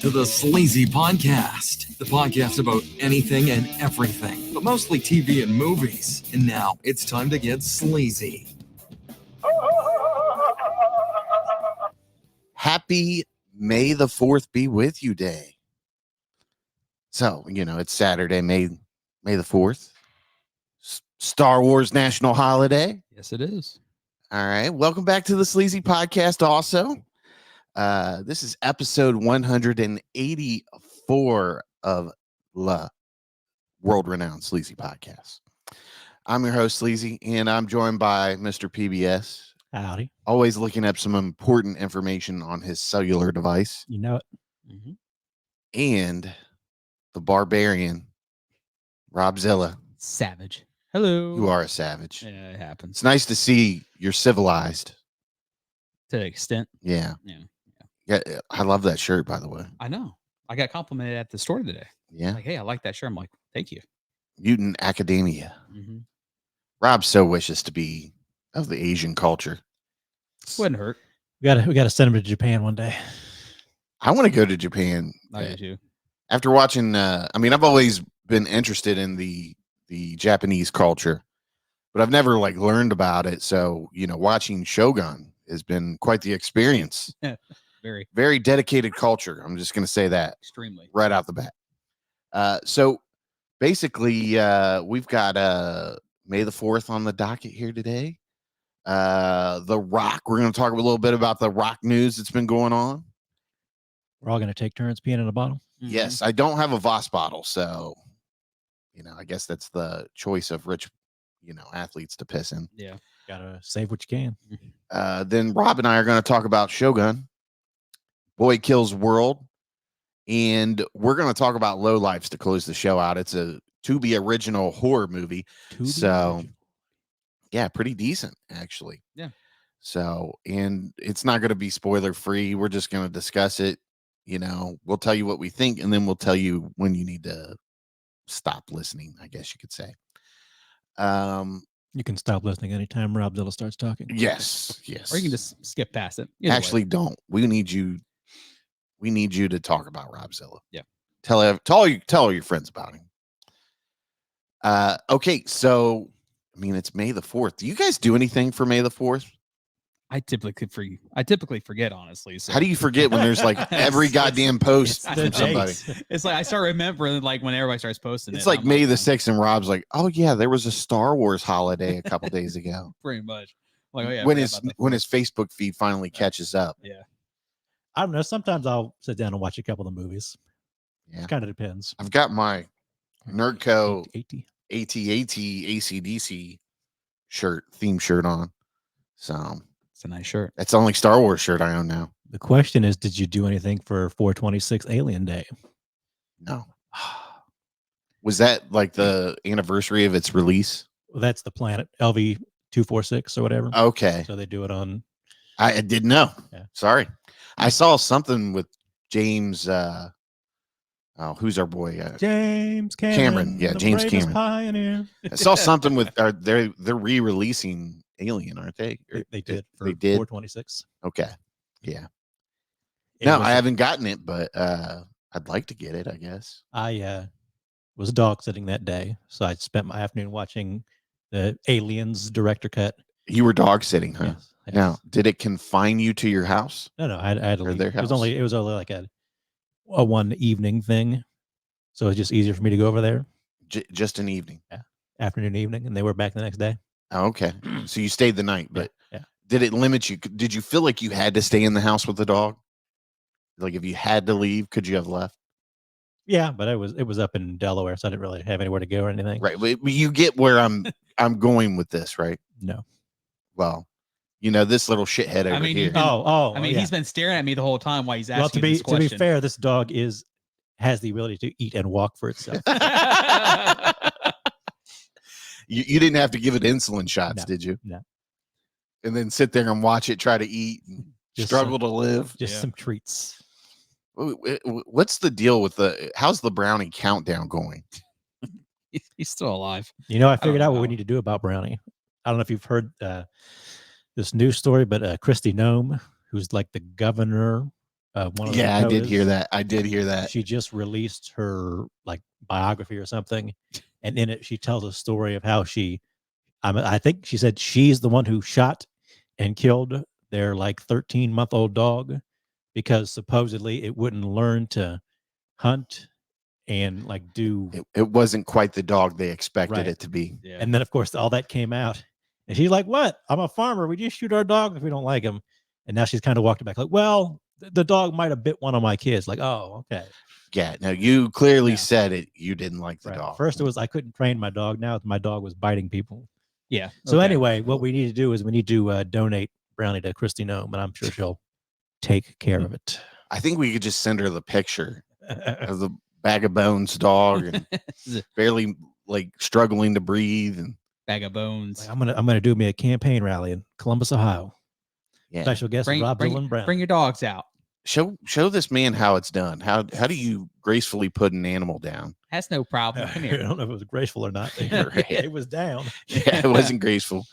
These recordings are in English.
to the Sleazy Podcast, the podcast about anything and everything, but mostly TV and movies. And now it's time to get sleazy. Happy May the 4th be with you day. So, it's Saturday, May the 4th. Star Wars national holiday. Yes, it is. All right. Welcome back to the Sleazy Podcast also. This is episode 184 of the world-renowned Sleazy Podcast. I'm your host, Sleazy, and I'm joined by Mr. PBS. Howdy. Always looking up some important information on his cellular device. You know it. Mm-hmm. And the barbarian, Robzilla. Savage. Hello. You are a savage. Yeah, it happens. It's nice to see you're civilized. To an extent. Yeah. Yeah. I love that shirt, by the way. I know. I got complimented at the store today. Yeah. Like, hey, I like that shirt. I'm like, thank you. Mutant Academia. Mm-hmm. Rob so wishes to be of the Asian culture. Wouldn't hurt. We gotta send him to Japan one day. I want to go to Japan. I do too. After watching, I've always been interested in the Japanese culture, but I've never learned about it. So, watching Shogun has been quite the experience. Very, very dedicated culture. I'm just going to say that extremely right out the bat. So basically, we've got May the 4th on the docket here today. The Rock. We're going to talk a little bit about the Rock news that's been going on. We're all gonna take turns peeing in a bottle. Mm-hmm. Yes, I don't have a Voss bottle, so I guess that's the choice of rich, athletes to piss in. Yeah. Gotta save what you can. Then Rob and I are going to talk about Shogun, Boy Kills World, and we're going to talk about Lowlifes to close the show out. It's a Tubi original horror movie. Tubi So, original. yeah, pretty decent, actually. Yeah. So, and it's not going to be spoiler free. We're just going to discuss it. We'll tell you what we think, and then we'll tell you when you need to stop listening, I guess you could say. You can stop listening anytime Robzilla starts talking. Yes. Or you can just skip past it. Actually, don't. We need you to talk about Robzilla. Yeah. Tell all your friends about him. Okay, so it's May the 4th. Do you guys do anything for May the 4th? I typically forget, honestly. So. How do you forget when there's every goddamn post It's from the somebody? dates. It's like I start remembering when everybody starts posting. It's it, like I'm May the 6th, and Rob's like, "Oh yeah, there was a Star Wars holiday a couple days ago." pretty much. Like, oh yeah. I when forgot about his Facebook feed finally catches up. Yeah. I don't know. Sometimes I'll sit down and watch a couple of the movies. Yeah. It kind of depends. I've got my Nerdco 80. AT-AT ACDC theme shirt on. So It's a nice shirt. that's the only Star Wars shirt I own now. The question is, did you do anything for 426 Alien Day? No. Was that the anniversary of its release? Well, that's the planet LV-246 or whatever. Okay. So they do it on. I didn't know. Yeah. Sorry. I saw something with James who's our boy? James Cameron. Yeah, the James bravest Cameron. Pioneer. I saw something with they're re-releasing Alien, aren't they? They did. For They did? 426. Okay. Yeah. It No, was- I haven't gotten it, but I'd like to get it, I guess. I was dog sitting that day, so I spent my afternoon watching the Aliens director cut. You were dog sitting, huh? Yes, yes. Now, did it confine you to your house? No, I had to Or leave. their It was house. only like a one evening thing, so it's just easier for me to go over there Just an evening. afternoon, evening, and they were back the next day. Oh, okay. So you stayed the night, but yeah. did it limit you? Did you feel like you had to stay in the house with the dog? Like if you had to leave, could you have left? Yeah, but it was up in Delaware, so I didn't really have anywhere to go or anything. Right. But you get where I'm going with this, right? No. Well, this little shithead over I mean, here. I mean, he's been staring at me the whole time while he's asking well, to be this question. fair, this dog has the ability to eat and walk for itself. You didn't have to give it insulin shots, No, did you? no. And then sit there and watch it try to eat and Just struggle to live. Just Yeah. some treats. What's the deal with how's the brownie countdown going? He's still alive. I figured out what we know. need to do about Brownie. I don't know if you've heard this news story, but Christy Nome, who's like the governor one of the Yeah, I did hear Dakotas. that. I did hear that. She just released her like biography or something, and in it she tells a story of how I think she said she's the one who shot and killed their like 13-month-old dog because supposedly it wouldn't learn to hunt and like do It wasn't quite the dog they expected Right. it to be. Yeah. And then of course all that came out, and she's like, "What? I'm a farmer. We just shoot our dogs if we don't like them." And now she's kind of walked it back, like, "Well, the dog might have bit one of my kids." Like, "Oh, okay." Yeah. No, you clearly Yeah. said it. You didn't like the Right. dog. First it was I couldn't train my dog. Now my dog was biting people. Yeah. So okay. anyway, what we need to do is we need to donate Brownie to Christy Nome, and I'm sure she'll take care of it. I think we could just send her the picture of the bag of bones dog and barely like struggling to breathe. And Bag of bones. I'm gonna do me a campaign rally in Columbus, Ohio. yeah, Special guest Robzilla and Brown. Bring your dogs out. show this man how it's done. How do you gracefully put an animal down? That's no problem. Come I here. don't know if it was graceful or not. Right. It was down. Yeah, it wasn't graceful.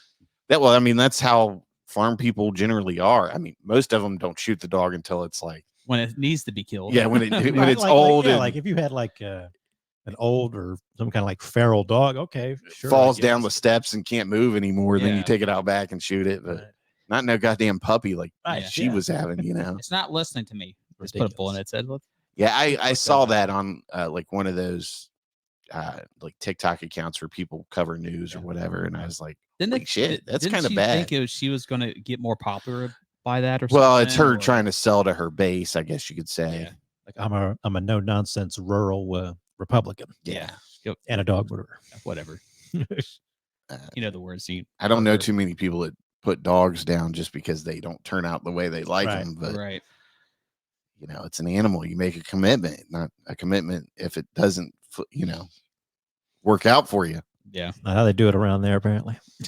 I mean, that's how farm people generally are. I mean, most of them don't shoot the dog until it's like When it needs to be killed. when it's Like, old yeah, and like if you had like an old or some kind of like feral dog, okay, sure, falls I down the guess. steps and can't move anymore, then you Yeah. take it out back and shoot it. But Right. not no goddamn puppy like Right, she yeah. was having, you know. It's not listening to me. Just put a bullet in its head. Yeah, I Fuck saw that. that on like one of those like TikTok accounts where people cover news or whatever, and I was like, holy shit, that's kind of bad. Think she was going to get more popular by that or something? Well, it's her or- trying to sell to her base, I guess you could say. Yeah. Like I'm a no nonsense rural Republican Yeah. Yep. and a dog murderer. Whatever. Uh, You know the words. I don't know too many people that put dogs down just because they don't turn out the way they like Right. them, but Right. you know, it's an animal. You make a commitment, not a commitment if it doesn't, you know, work out for you. Yeah. Not how they do it around there, apparently. You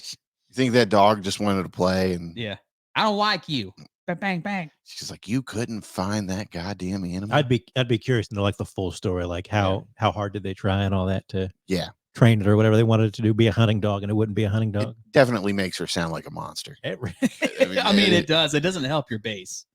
think that dog just wanted to play and Yeah. I don't like you. Bang, bang, bang. she's like, you couldn't find that goddamn animal. I'd be curious to know like the full story, like how hard did they try and all that to Yeah. train it or whatever they wanted it to do, be a hunting dog, and it wouldn't be a hunting It dog. definitely makes her sound like a monster. I mean, it does. It doesn't help your base.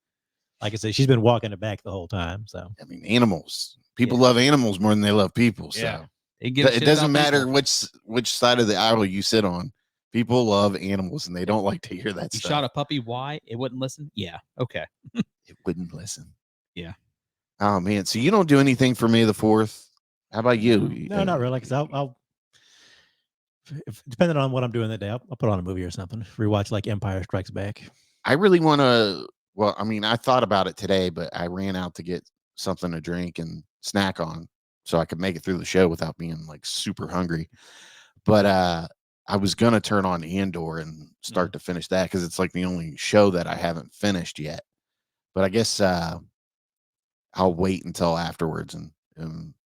Like I said, she's been walking it back the whole time. So I mean, animals. People love animals more than they love people. So Yeah. It doesn't matter which side of the aisle you sit on. People love animals and they don't like to hear that You stuff. shot a puppy. Why? It wouldn't listen. Yeah. Okay. It wouldn't listen. Yeah. Oh man. So you don't do anything for May the 4th? How about you? no, not really. Because I'll depending on what I'm doing that day, I'll put on a movie or something. Rewatch like Empire Strikes Back. I really want to. Well, I mean, I thought about it today, but I ran out to get something to drink and snack on so I could make it through the show without being like super hungry. But I was gonna turn on Andor and start to finish that because it's like the only show that I haven't finished yet. But I guess I'll wait until afterwards and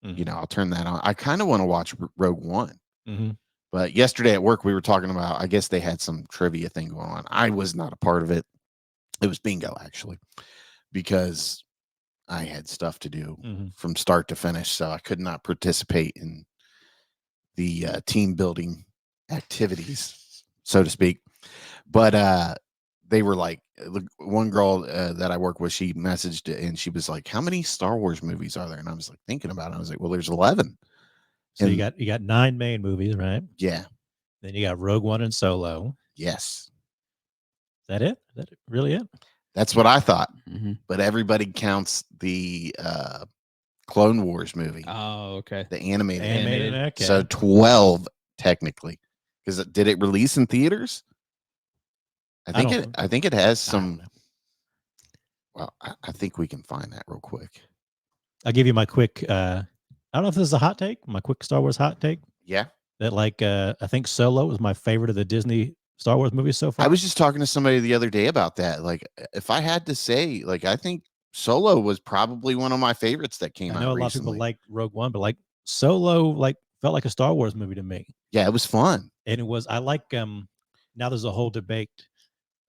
you know, I'll turn that on. I kind of want to watch Rogue One. Mm-hmm. But yesterday at work, we were talking about, I guess they had some trivia thing going on. I was not a part of it. It was bingo, actually, because I had stuff to do from start to finish. So I could not participate in the team building activities, so to speak. But they were like, one girl that I work with, she messaged and she was like, how many Star Wars movies are there? And I was like thinking about it. I was like, well, there's 11. So you got 9 main movies, right? Yeah. Then you got Rogue One and Solo. Yes. Is that it? Is that really it? That's what I thought. Mm-hmm. But everybody counts the Clone Wars movie, Oh, okay. the animated. Animated. Okay. So 12 technically, because did it release in theaters? I think it has some. Well, I think we can find that real quick. I'll give you my quick. I don't know if this is a hot take. My quick Star Wars hot take. Yeah. That like I think Solo is my favorite of the Disney Star Wars movies so far. I was just talking to somebody the other day about that. Like, if I had to say, like, I think Solo was probably one of my favorites that came out. I know a lot recently. of people like Rogue One, but like Solo, like felt like a Star Wars movie to me. Yeah, it was fun. And it was. I like. Now there's a whole debate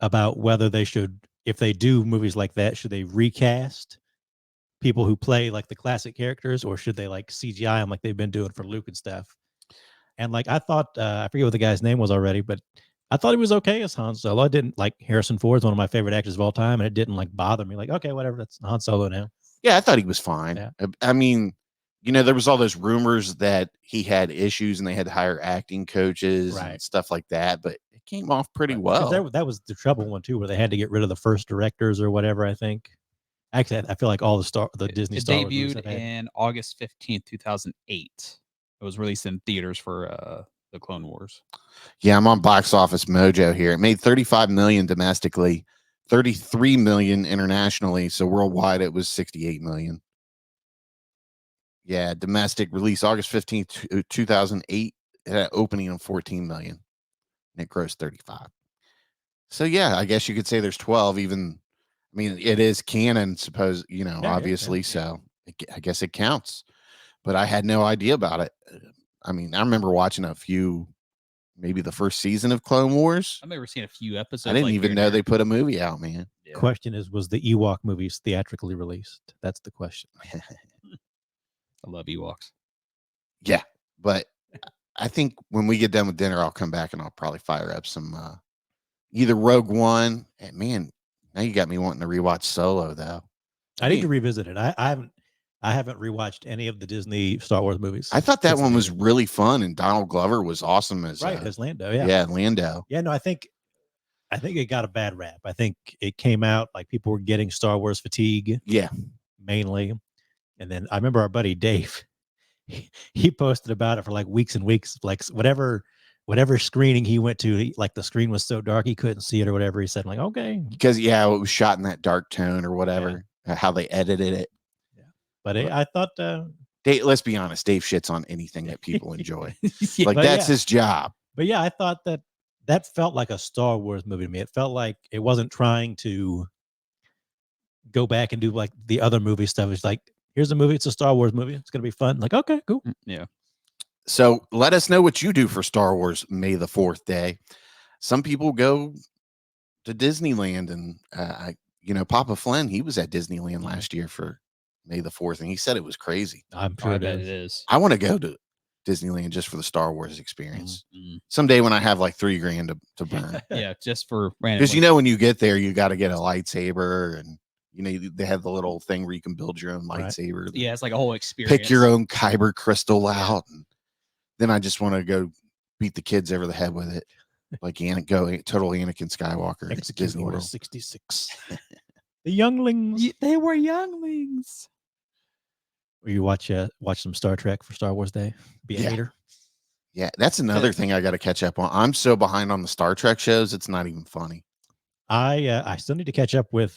about whether they should, if they do movies like that, should they recast people who play like the classic characters, or should they like CGI them like they've been doing for Luke and stuff? And like I thought, I forget what the guy's name was already, but I thought he was okay as Han Solo. I didn't like Harrison Ford is one of my favorite actors of all time, and it didn't like bother me. Like, okay, whatever, that's Han Solo now. Yeah, I thought he was fine. Yeah. I mean, you know, there was all those rumors that he had issues and they had to hire acting coaches and stuff like that, but it came off pretty well. That was the trouble one too, where they had to get rid of the first directors or whatever. I think. Actually, I feel like all the Disney Star Wars movies debuted in August 15th, 2008. It was released in theaters for the Clone Wars. Yeah, I'm on Box Office Mojo here. It made 35 million domestically, 33 million internationally. So worldwide, it was 68 million. Yeah, domestic release August 15th, 2008. It had an opening of 14 million, and it grossed 35. So yeah, I guess you could say there's 12. Even, I mean, it is canon, obviously. So I guess it counts. But I had no idea about it. I mean, I remember watching a few, maybe the first season of Clone Wars. I've never seen a few episodes. I didn't even know they put a movie out, man. Yeah. Question is, was the Ewok movies theatrically released? That's the question. I love Ewoks. Yeah, but I think when we get done with dinner, I'll come back and I'll probably fire up some either Rogue One. And man, now you got me wanting to rewatch Solo, though. I need to revisit it. I haven't rewatched any of the Disney Star Wars movies. I thought that one was really fun, and Donald Glover was awesome as as Lando. Yeah, yeah, Lando. Yeah, no, I think it got a bad rap. I think it came out like people were getting Star Wars fatigue. Yeah, mainly. And then I remember our buddy Dave. He posted about it for like weeks and weeks. Like whatever screening he went to, like the screen was so dark he couldn't see it or whatever. He said, like, okay, because it was shot in that dark tone or whatever. How they edited it. But I thought, Dave, let's be honest, Dave shits on anything that people enjoy. Like that's his job. But yeah, I thought that felt like a Star Wars movie to me. It felt like it wasn't trying to go back and do like the other movie stuff. It's like, here's a movie. It's a Star Wars movie. It's going to be fun. Like, okay, cool. Yeah. So let us know what you do for Star Wars May the 4th day. Some people go to Disneyland, and Papa Flynn, he was at Disneyland last year for May the 4th, and he said it was crazy. I'm sure it is. I want to go to Disneyland just for the Star Wars experience. Someday when I have like $3,000 to burn. Yeah, just for random. Because when you get there, you got to get a lightsaber, and they have the little thing where you can build your own lightsaber. Right. Yeah, it's like a whole experience. Pick your own kyber crystal out, and then I just want to go beat the kids over the head with it, like total Anakin Skywalker. Disney World 66. The younglings. They were younglings. Will you watch some Star Trek for Star Wars Day? Be a hater. Yeah, that's another thing I got to catch up on. I'm so behind on the Star Trek shows; it's not even funny. I still need to catch up with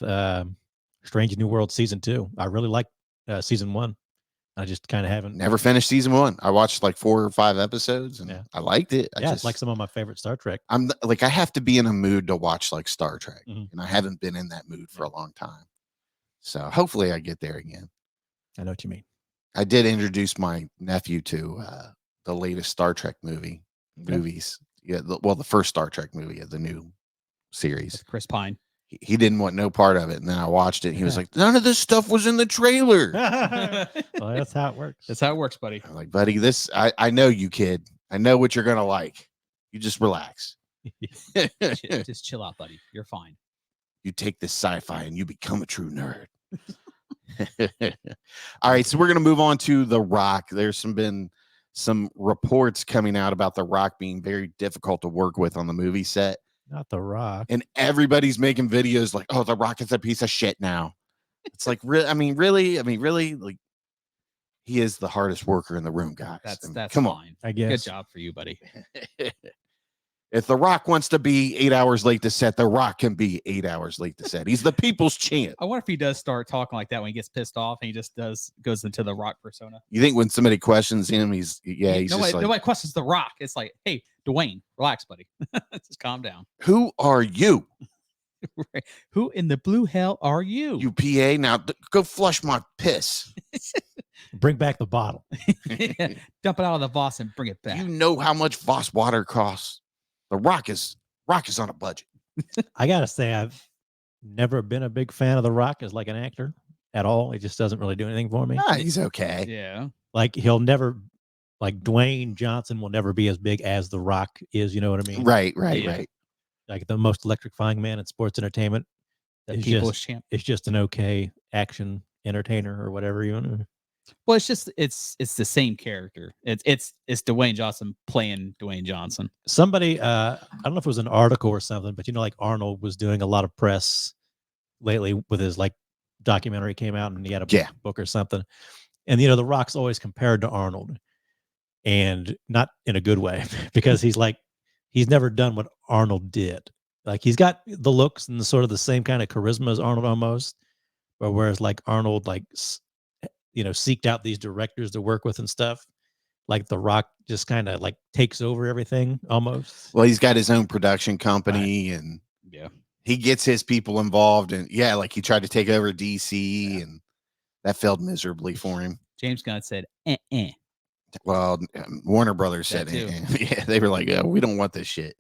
Strange New World season 2. I really like season 1. I just kind of haven't never finished season 1. I watched like 4 or 5 episodes, and I liked it. It's like some of my favorite Star Trek. I'm like, I have to be in a mood to watch like Star Trek, and I haven't been in that mood for a long time. So hopefully, I get there again. I know what you mean. I did introduce my nephew to the latest Star Trek movies. Yeah, the first Star Trek movie of the new series. With Chris Pine. He didn't want no part of it, and then I watched it. And he was like, "None of this stuff was in the trailer." Well, that's how it works. That's how it works, buddy. I'm like, buddy, I know you, kid. I know what you're gonna like. You just relax. Just chill out, buddy. You're fine. You take this sci-fi and you become a true nerd. All right, so we're gonna move on to The Rock. There's been some reports coming out about The Rock being very difficult to work with on the movie set. Not The Rock. And everybody's making videos like, "Oh, The Rock is a piece of shit now." It's like, really, like, he is the hardest worker in the room, guys. That's come fine. on. I guess. Good job for you, buddy. If The Rock wants to be 8 hours late to set, The Rock can be 8 hours late to set. He's the people's champ. I wonder if he does start talking like that when he gets pissed off and he just goes into the Rock persona. You think when somebody questions him, nobody questions The Rock. It's like, hey, Dwayne, relax, buddy. Just calm down. Who are you? Right. Who in the blue hell are you? You PA, now go flush my piss. Bring back the bottle. Dump it out of the Voss and bring it back. You know how much Voss water costs. The Rock is on a budget. I gotta say, I've never been a big fan of The Rock as like an actor at all. It just doesn't really do anything for me. He's okay. Yeah. Like he'll never, like Dwayne Johnson will never be as big as The Rock is. You know what I mean? Right. like the most electrifying man in sports entertainment. The It's people's just, champ. it's just an okay action entertainer or whatever you want to. Well, it's the same character. It's Dwayne Johnson playing Dwayne Johnson. Somebody, I don't know if it was an article or something, but like Arnold was doing a lot of press lately with his like documentary came out, and he had a book or something. And The Rock's always compared to Arnold, and not in a good way, because he's never done what Arnold did. Like he's got the looks and the sort of the same kind of charisma as Arnold almost, but whereas like Arnold seeked out these directors to work with and stuff, like The Rock just kind of like takes over everything almost. Well, he's got his own production company, right. And he gets his people involved, and like he tried to take over DC, and that failed miserably for him. James Gunn said, Well, Warner Brothers said, yeah, they were like, we don't want this shit.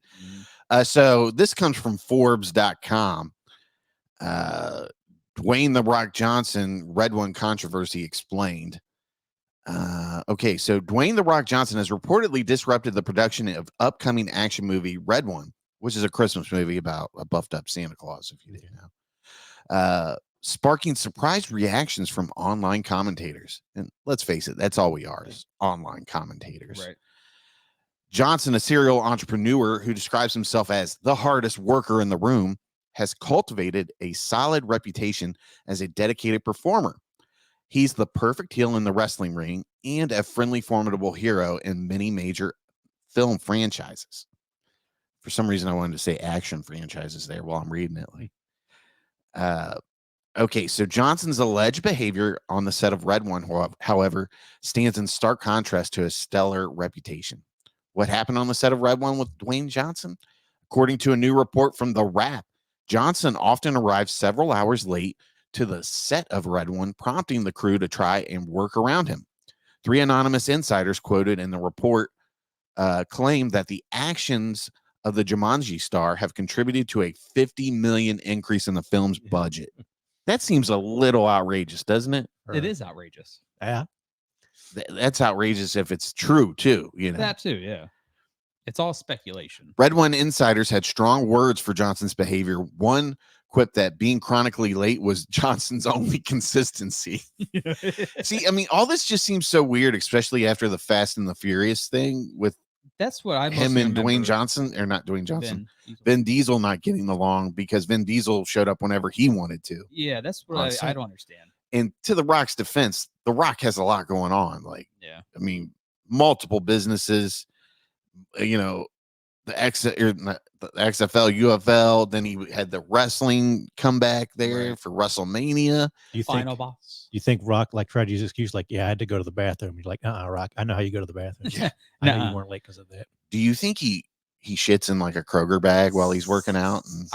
So this comes from Forbes.com. Dwayne "The Rock" Johnson, Red One controversy explained. Okay, so Dwayne "The Rock" Johnson has reportedly disrupted the production of upcoming action movie Red One, which is a Christmas movie about a buffed up Santa Claus, if you didn't know. Sparking surprised reactions from online commentators. And let's face it, that's all we are, is online commentators. Right. Johnson, a serial entrepreneur who describes himself as the hardest worker in the room, has cultivated a solid reputation as a dedicated performer. He's the perfect heel in the wrestling ring and a friendly, formidable hero in many major film franchises. For some reason, I wanted to say action franchises there while I'm reading it. Okay, so Johnson's alleged behavior on the set of Red One, however, stands in stark contrast to his stellar reputation. What happened on the set of Red One with Dwayne Johnson? According to a new report from The Wrap, Johnson often arrived several hours late to the set of Red One, prompting the crew to try and work around him. 3 anonymous insiders quoted in the report claimed that the actions of the Jumanji star have contributed to a $50 million increase in the film's budget. That seems a little outrageous, doesn't it? It is outrageous. Yeah. That's outrageous if it's true, too. That, too, yeah. It's all speculation. Red One insiders had strong words for Johnson's behavior. One quipped that being chronically late was Johnson's only consistency. See, I mean, all this just seems so weird, especially after the Fast and the Furious thing with that's what I him and Dwayne Johnson, or not Dwayne Johnson, Vin Diesel not getting along because Vin Diesel showed up whenever he wanted to. Yeah, that's what I don't understand. And to The Rock's defense, The Rock has a lot going on. Like, I mean, multiple businesses, the XFL, UFL. Then he had the wrestling comeback there for WrestleMania. Final boss. You think Rock tried to use excuse I had to go to the bathroom? You're like, Rock, I know how you go to the bathroom. Yeah, I know you weren't late because of that. Do you think he shits in like a Kroger bag while he's working out? And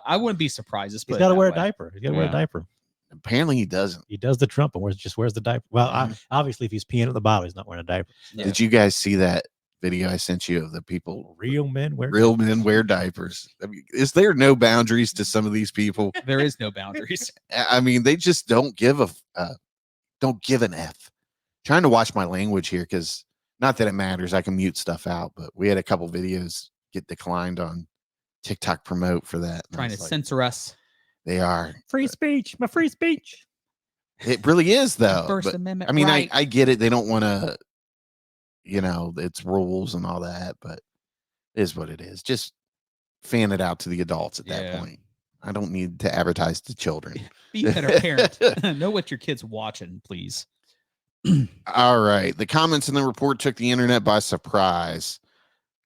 I wouldn't be surprised. He's got to wear a diaper. He's got to wear a diaper. Apparently he doesn't. He does the Trump and wears the diaper. Well, obviously if he's peeing at the bottle, he's not wearing a diaper. Yeah. Did you guys see that video I sent you of the people? Real men wear diapers. I mean, is there no boundaries to some of these people? There is no boundaries. I mean, they just don't give an F. Trying to watch my language here, because not that it matters, I can mute stuff out, but we had a couple videos get declined on TikTok promote for that. Trying to censor us. They are free speech. My free speech. It really is, though. First Amendment. I mean, right. I get it. They don't want to, it's rules and all that, but it is what it is. Just fan it out to the adults at that point. I don't need to advertise to children. Be a better parent. Know what your kid's watching, please. All right. The comments in the report took the internet by surprise.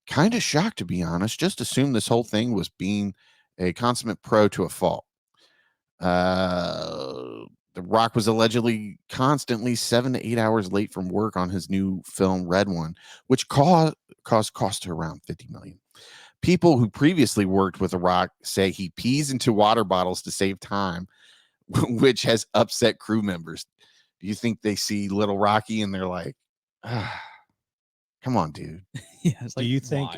Kind of shocked, to be honest. Just assumed this whole thing was being a consummate pro to a fault. The Rock was allegedly constantly 7 to 8 hours late from work on his new film Red One, which cost around $50 million. People who previously worked with The Rock say he pees into water bottles to save time, which has upset crew members. Do you think they see Little Rocky and they're like, come on, dude? Do you think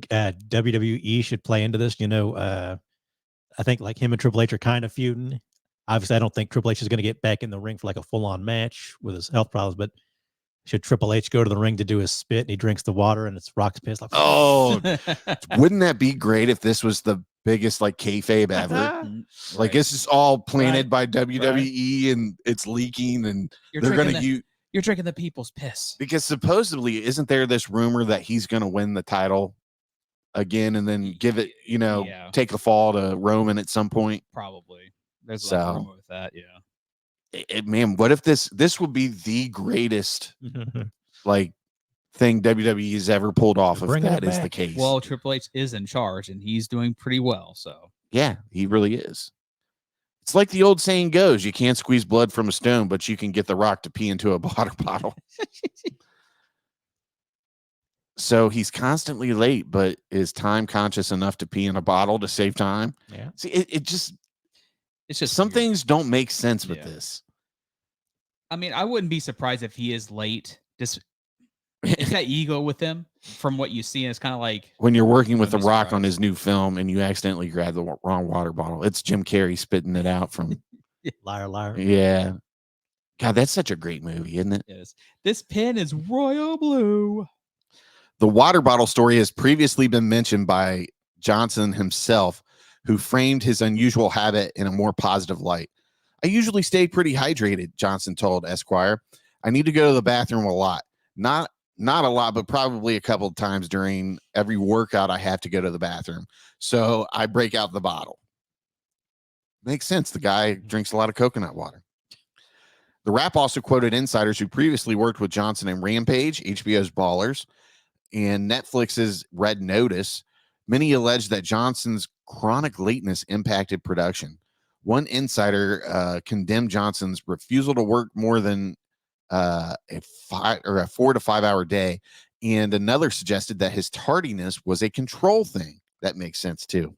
WWE should play into this? I think him and Triple H are kind of feuding. Obviously, I don't think Triple H is going to get back in the ring for a full-on match with his health problems, but should Triple H go to the ring to do his spit and he drinks the water and it's Rock's piss? Like, Oh, wouldn't that be great if this was the biggest like kayfabe ever? Like this is all planted by WWE and it's leaking and they're going to use. You're drinking the people's piss. Because supposedly, isn't there this rumor that he's going to win the title again and then give it, take the fall to Roman at some point? Probably. There's a lot of rumor with that, Man, what if this would be the greatest like thing WWE has ever pulled off if that is the case? Well, Triple H is in charge and he's doing pretty well, so. Yeah, he really is. It's like the old saying goes, you can't squeeze blood from a stone, but you can get the Rock to pee into a water bottle. So he's constantly late, but is time conscious enough to pee in a bottle to save time? Yeah. See, it's just some weird. Things don't make sense with this. I mean, I wouldn't be surprised if he is late. Just it's that ego with him from what you see. And it's kind of like when you're working with The Rock on his new film and you accidentally grab the wrong water bottle. It's Jim Carrey spitting it out from Liar, liar. Yeah. God, that's such a great movie, isn't it? Yes. This pen is royal blue. The water bottle story has previously been mentioned by Johnson himself, who framed his unusual habit in a more positive light. I usually stay pretty hydrated, Johnson told Esquire. I need to go to the bathroom a lot. Not a lot, but probably a couple of times during every workout I have to go to the bathroom. So I break out the bottle. Makes sense. The guy drinks a lot of coconut water. The Wrap also quoted insiders who previously worked with Johnson in Rampage, HBO's Ballers, and Netflix's Red Notice. Many alleged that Johnson's chronic lateness impacted production. One insider condemned Johnson's refusal to work more than a 4 to 5 hour day, and another suggested that his tardiness was a control thing. That makes sense too.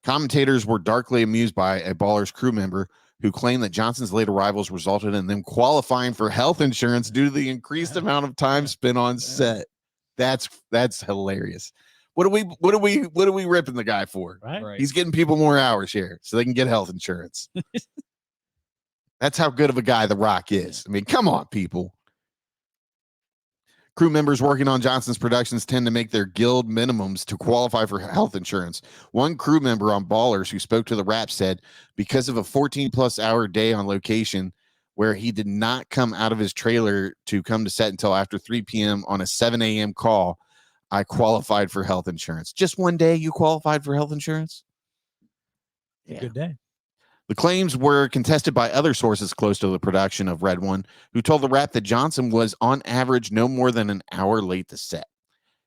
Commentators were darkly amused by a Ballers crew member who claimed that Johnson's late arrivals resulted in them qualifying for health insurance due to the increased amount of time spent on set. That's hilarious. What are we ripping the guy for? Right. He's getting people more hours here so they can get health insurance. That's how good of a guy The Rock is. I mean, come on, people. Crew members working on Johnson's productions tend to make their guild minimums to qualify for health insurance. One crew member on Ballers who spoke to the Wrap said, because of a 14-plus hour day on location where he did not come out of his trailer to come to set until after 3 p.m. on a 7 a.m. call, I qualified for health insurance. Just one day you qualified for health insurance? Yeah. Good day. The claims were contested by other sources close to the production of Red One, who told the Wrap that Johnson was on average no more than an hour late to set.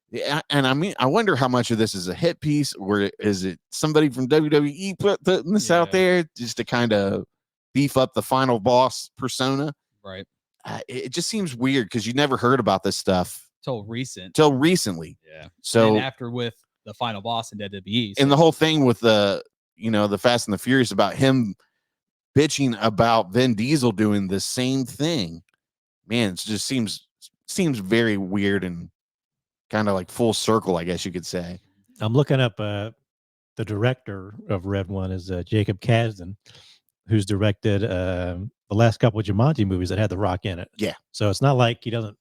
Yeah, and I mean, I wonder how much of this is a hit piece, or is it somebody from WWE putting this out there just to kind of beef up the final boss persona? Right. It just seems weird because you never heard about this stuff till recently. Yeah. So and after with the final boss in WWE, and the whole thing with the Fast and the Furious about him bitching about Vin Diesel doing the same thing, man, it just seems very weird and kind of like full circle, I guess you could say. I'm looking up the director of Red One is Jacob Kasdan, who's directed the last couple of Jumanji movies that had The Rock in it. Yeah. So it's not like he doesn't,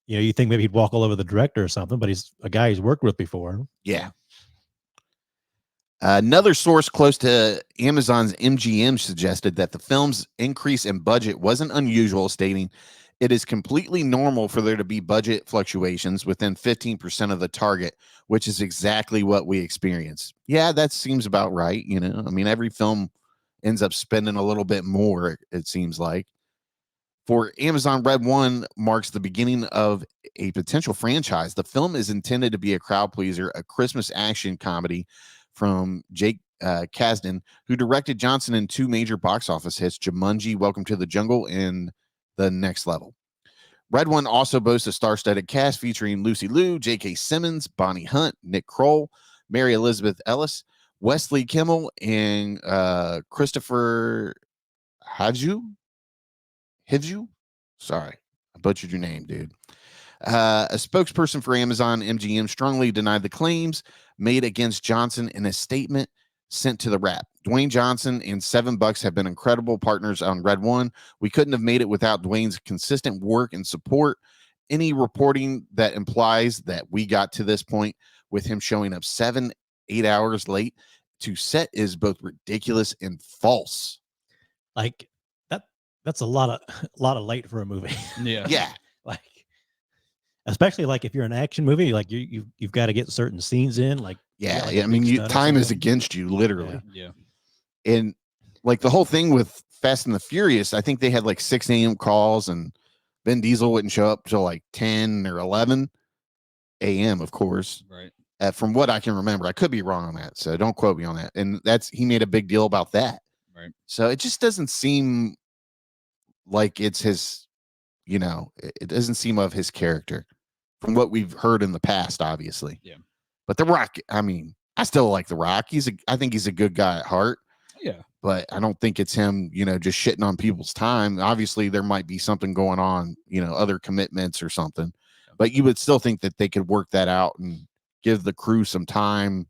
you think maybe he'd walk all over the director or something, but he's a guy he's worked with before. Yeah. Another source close to Amazon's MGM suggested that the film's increase in budget wasn't unusual, stating, it is completely normal for there to be budget fluctuations within 15% of the target, which is exactly what we experienced. Yeah, that seems about right. I mean, every film ends up spending a little bit more, it seems like. For Amazon, Red One marks the beginning of a potential franchise. The film is intended to be a crowd pleaser, a Christmas action comedy from Jake Kasdan, who directed Johnson in 2 major box office hits, Jumanji, Welcome to the Jungle, and The Next Level. Red One also boasts a star-studded cast featuring Lucy Liu, J.K. Simmons, Bonnie Hunt, Nick Kroll, Mary Elizabeth Ellis, Wesley Kimmel, and Christopher Hivju? Sorry, I butchered your name, dude. A spokesperson for Amazon MGM strongly denied the claims made against Johnson in a statement. sent to the Wrap. Dwayne Johnson and $7 have been incredible partners on Red One. We couldn't have made it without Dwayne's consistent work and support. Any reporting that implies that we got to this point with him showing up 7-8 hours late to set is both ridiculous and false. Like that's a lot of late for a movie. Yeah. Like, especially like if you're an action movie, like you've got to get certain scenes in. Like, Yeah. like I mean, time is against you, literally. Yeah. And like the whole thing with Fast and the Furious, I think they had like 6 a.m. calls, and Vin Diesel wouldn't show up till like 10 or 11 a.m., of course. Right. From what I can remember, I could be wrong on that, so don't quote me on that. And he made a big deal about that. Right. So it just doesn't seem like it's his, it doesn't seem of his character from what we've heard in the past, obviously. Yeah. But The Rock, I mean, I still like The Rock. I think he's a good guy at heart. Yeah. But I don't think it's him, just shitting on people's time. Obviously, there might be something going on, other commitments or something. But you would still think that they could work that out and give the crew some time,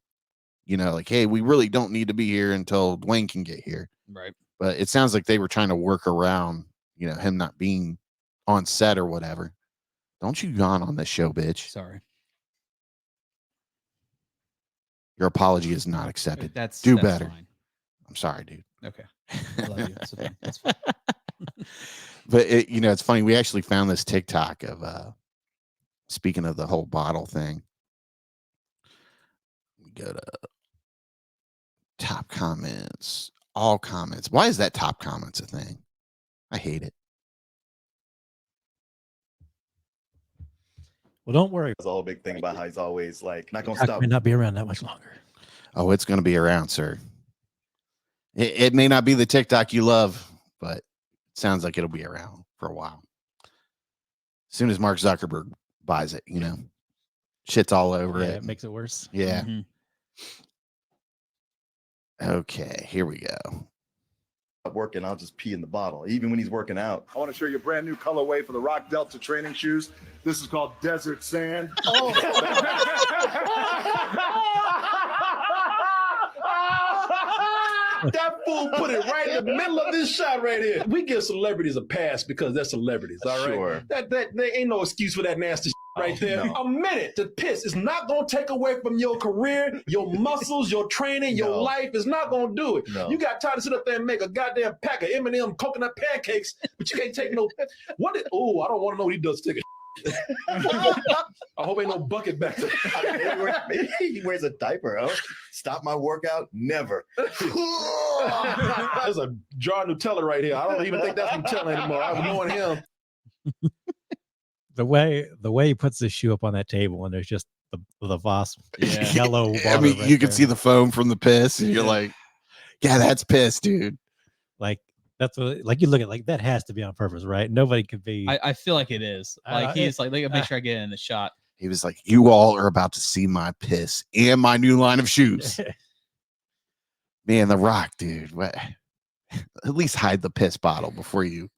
like, hey, we really don't need to be here until Dwayne can get here. Right. But it sounds like they were trying to work around, him not being on set or whatever. Don't you yawn on this show, bitch. Sorry. Your apology is not accepted. That's better. Fine. I'm sorry, dude. Okay. I love you. That's fine. But it's funny. We actually found this TikTok of speaking of the whole bottle thing. We go to top comments, all comments. Why is that top comments a thing? I hate it. Well, don't worry. That's the whole big thing about how he's always like not gonna I stop. may not be around that much longer. Oh, it's going to be around, sir. It may not be the TikTok you love, but it sounds like it'll be around for a while. As soon as Mark Zuckerberg buys it, shit's all over Yeah, it. it makes it worse. Yeah. Mhm. Okay, here we go. Working, I'll just pee in the bottle, even when he's working out. I want to show you a brand new colorway for the Rock Delta training shoes. This is called Desert Sand. Oh. That fool put it right in the middle of this shot right here. We give celebrities a pass because they're celebrities, all right? Sure. That there ain't no excuse for that nasty right there. No. A minute to piss is not going to take away from your career, your muscles, your training, your No. life. It's not going to do it. No. You got time to sit up there and make a goddamn pack of M&M coconut pancakes, but you can't take no. I don't want to know what he does to take a I hope ain't no bucket back there. Maybe he wears a diaper. Huh? Stop my workout? Never. There's a jar of Nutella right here. I don't even think that's Nutella anymore. I've known him. The way he puts this shoe up on that table, and there's just the Voss Yeah. yellow water. I mean, right you can there. see the foam from the piss, and you're like, yeah, that's piss, dude. Like that's what, like you look at like that has to be on purpose, right? Nobody could be. I feel like it is. Like he's like, make sure I get in the shot. He was like, you all are about to see my piss and my new line of shoes. Man, The Rock, dude. What? At least hide the piss bottle before you.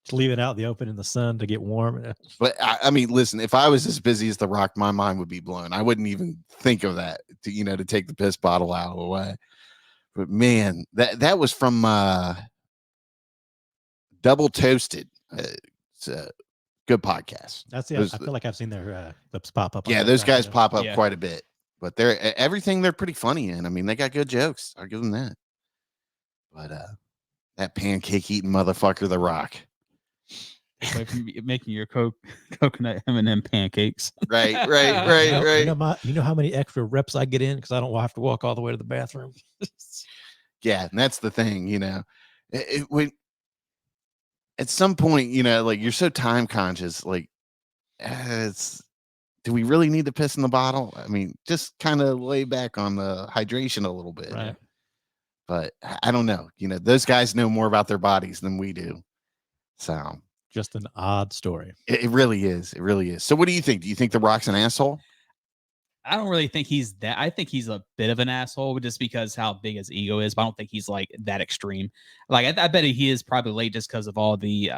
Just leave it out in the open in the sun to get warm. But I mean, listen, if I was as busy as The Rock, my mind would be blown. I wouldn't even think of that to take the piss bottle out of the way. But man, that was from Double Toasted. It's a good podcast. That's it. I feel like I've seen their clips pop up. on Yeah, TikTok, those guys you know? pop up Yeah. quite a bit. But they're pretty funny in. I mean, they got good jokes. I'll give them that. But that pancake eating motherfucker, The Rock. Away from making your coconut M&M pancakes. Right. You know how many extra reps I get in because I don't have to walk all the way to the bathroom. Yeah, and that's the thing, when at some point, like you're so time conscious, like do we really need to piss in the bottle? I mean, just kind of lay back on the hydration a little bit. Right. But I don't know. Those guys know more about their bodies than we do. So Just an odd story. it really is. It really is. So what do you think? Do you think The Rock's an asshole? I don't really think he's that. I think he's a bit of an asshole just because how big his ego is, but I don't think he's like that extreme. Like I bet he is probably late just because of all the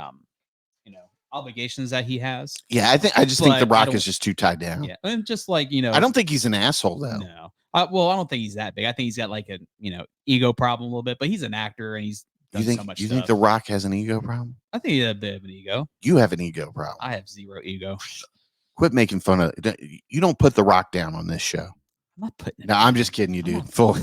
obligations that he has. Yeah, I just think The But I Rock don't- is just too tied down. Yeah. And just like, I don't think he's an asshole though. no. Well, I don't think he's that big. I think he's got like a ego problem a little bit, but he's an actor and he's done so much You stuff. think The Rock has an ego problem? I think he has a bit of an ego. You have an ego problem. I have zero ego. Quit making fun of. You don't put The Rock down on this show. I'm not putting it No, down. I'm just kidding you, I'm dude. not- Full.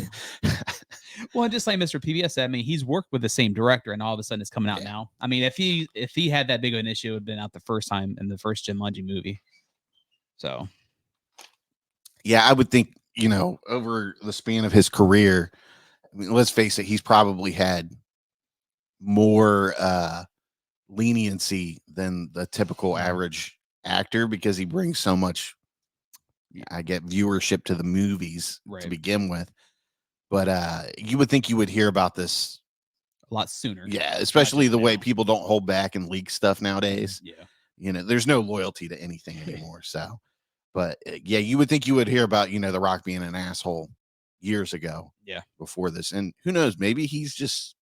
Well, just like Mr. PBS said, I mean, he's worked with the same director, and all of a sudden it's coming out now. I mean, if he had that big of an issue, it would have been out the first time in the first Jumanji movie. So, Yeah, I would think, over the span of his career, I mean, let's face it, he's probably had more leniency than the typical average actor because he brings so much, I get viewership to the movies to begin with. But you would think you would hear about this a lot sooner. Yeah, especially the way now. people don't hold back and leak stuff nowadays. Yeah. There's no loyalty to anything anymore. So, but yeah, you would think you would hear about, The Rock being an asshole years ago. Yeah. Before this. And who knows, maybe he's just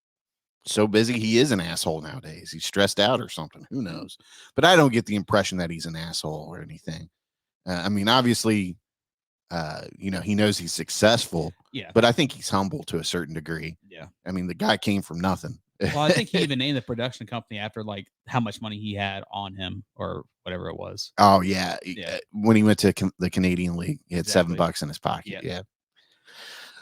so busy he is an asshole nowadays. He's stressed out or something. Who knows? But I don't get the impression that he's an asshole or anything. I mean, obviously, he knows he's successful. Yeah. But I think he's humble to a certain degree. Yeah. I mean, the guy came from nothing. Well, I think he even named the production company after like how much money he had on him or whatever it was. Oh yeah. Yeah. When he went to the Canadian League, he had Exactly. $7 in his pocket. Yeah. Yeah.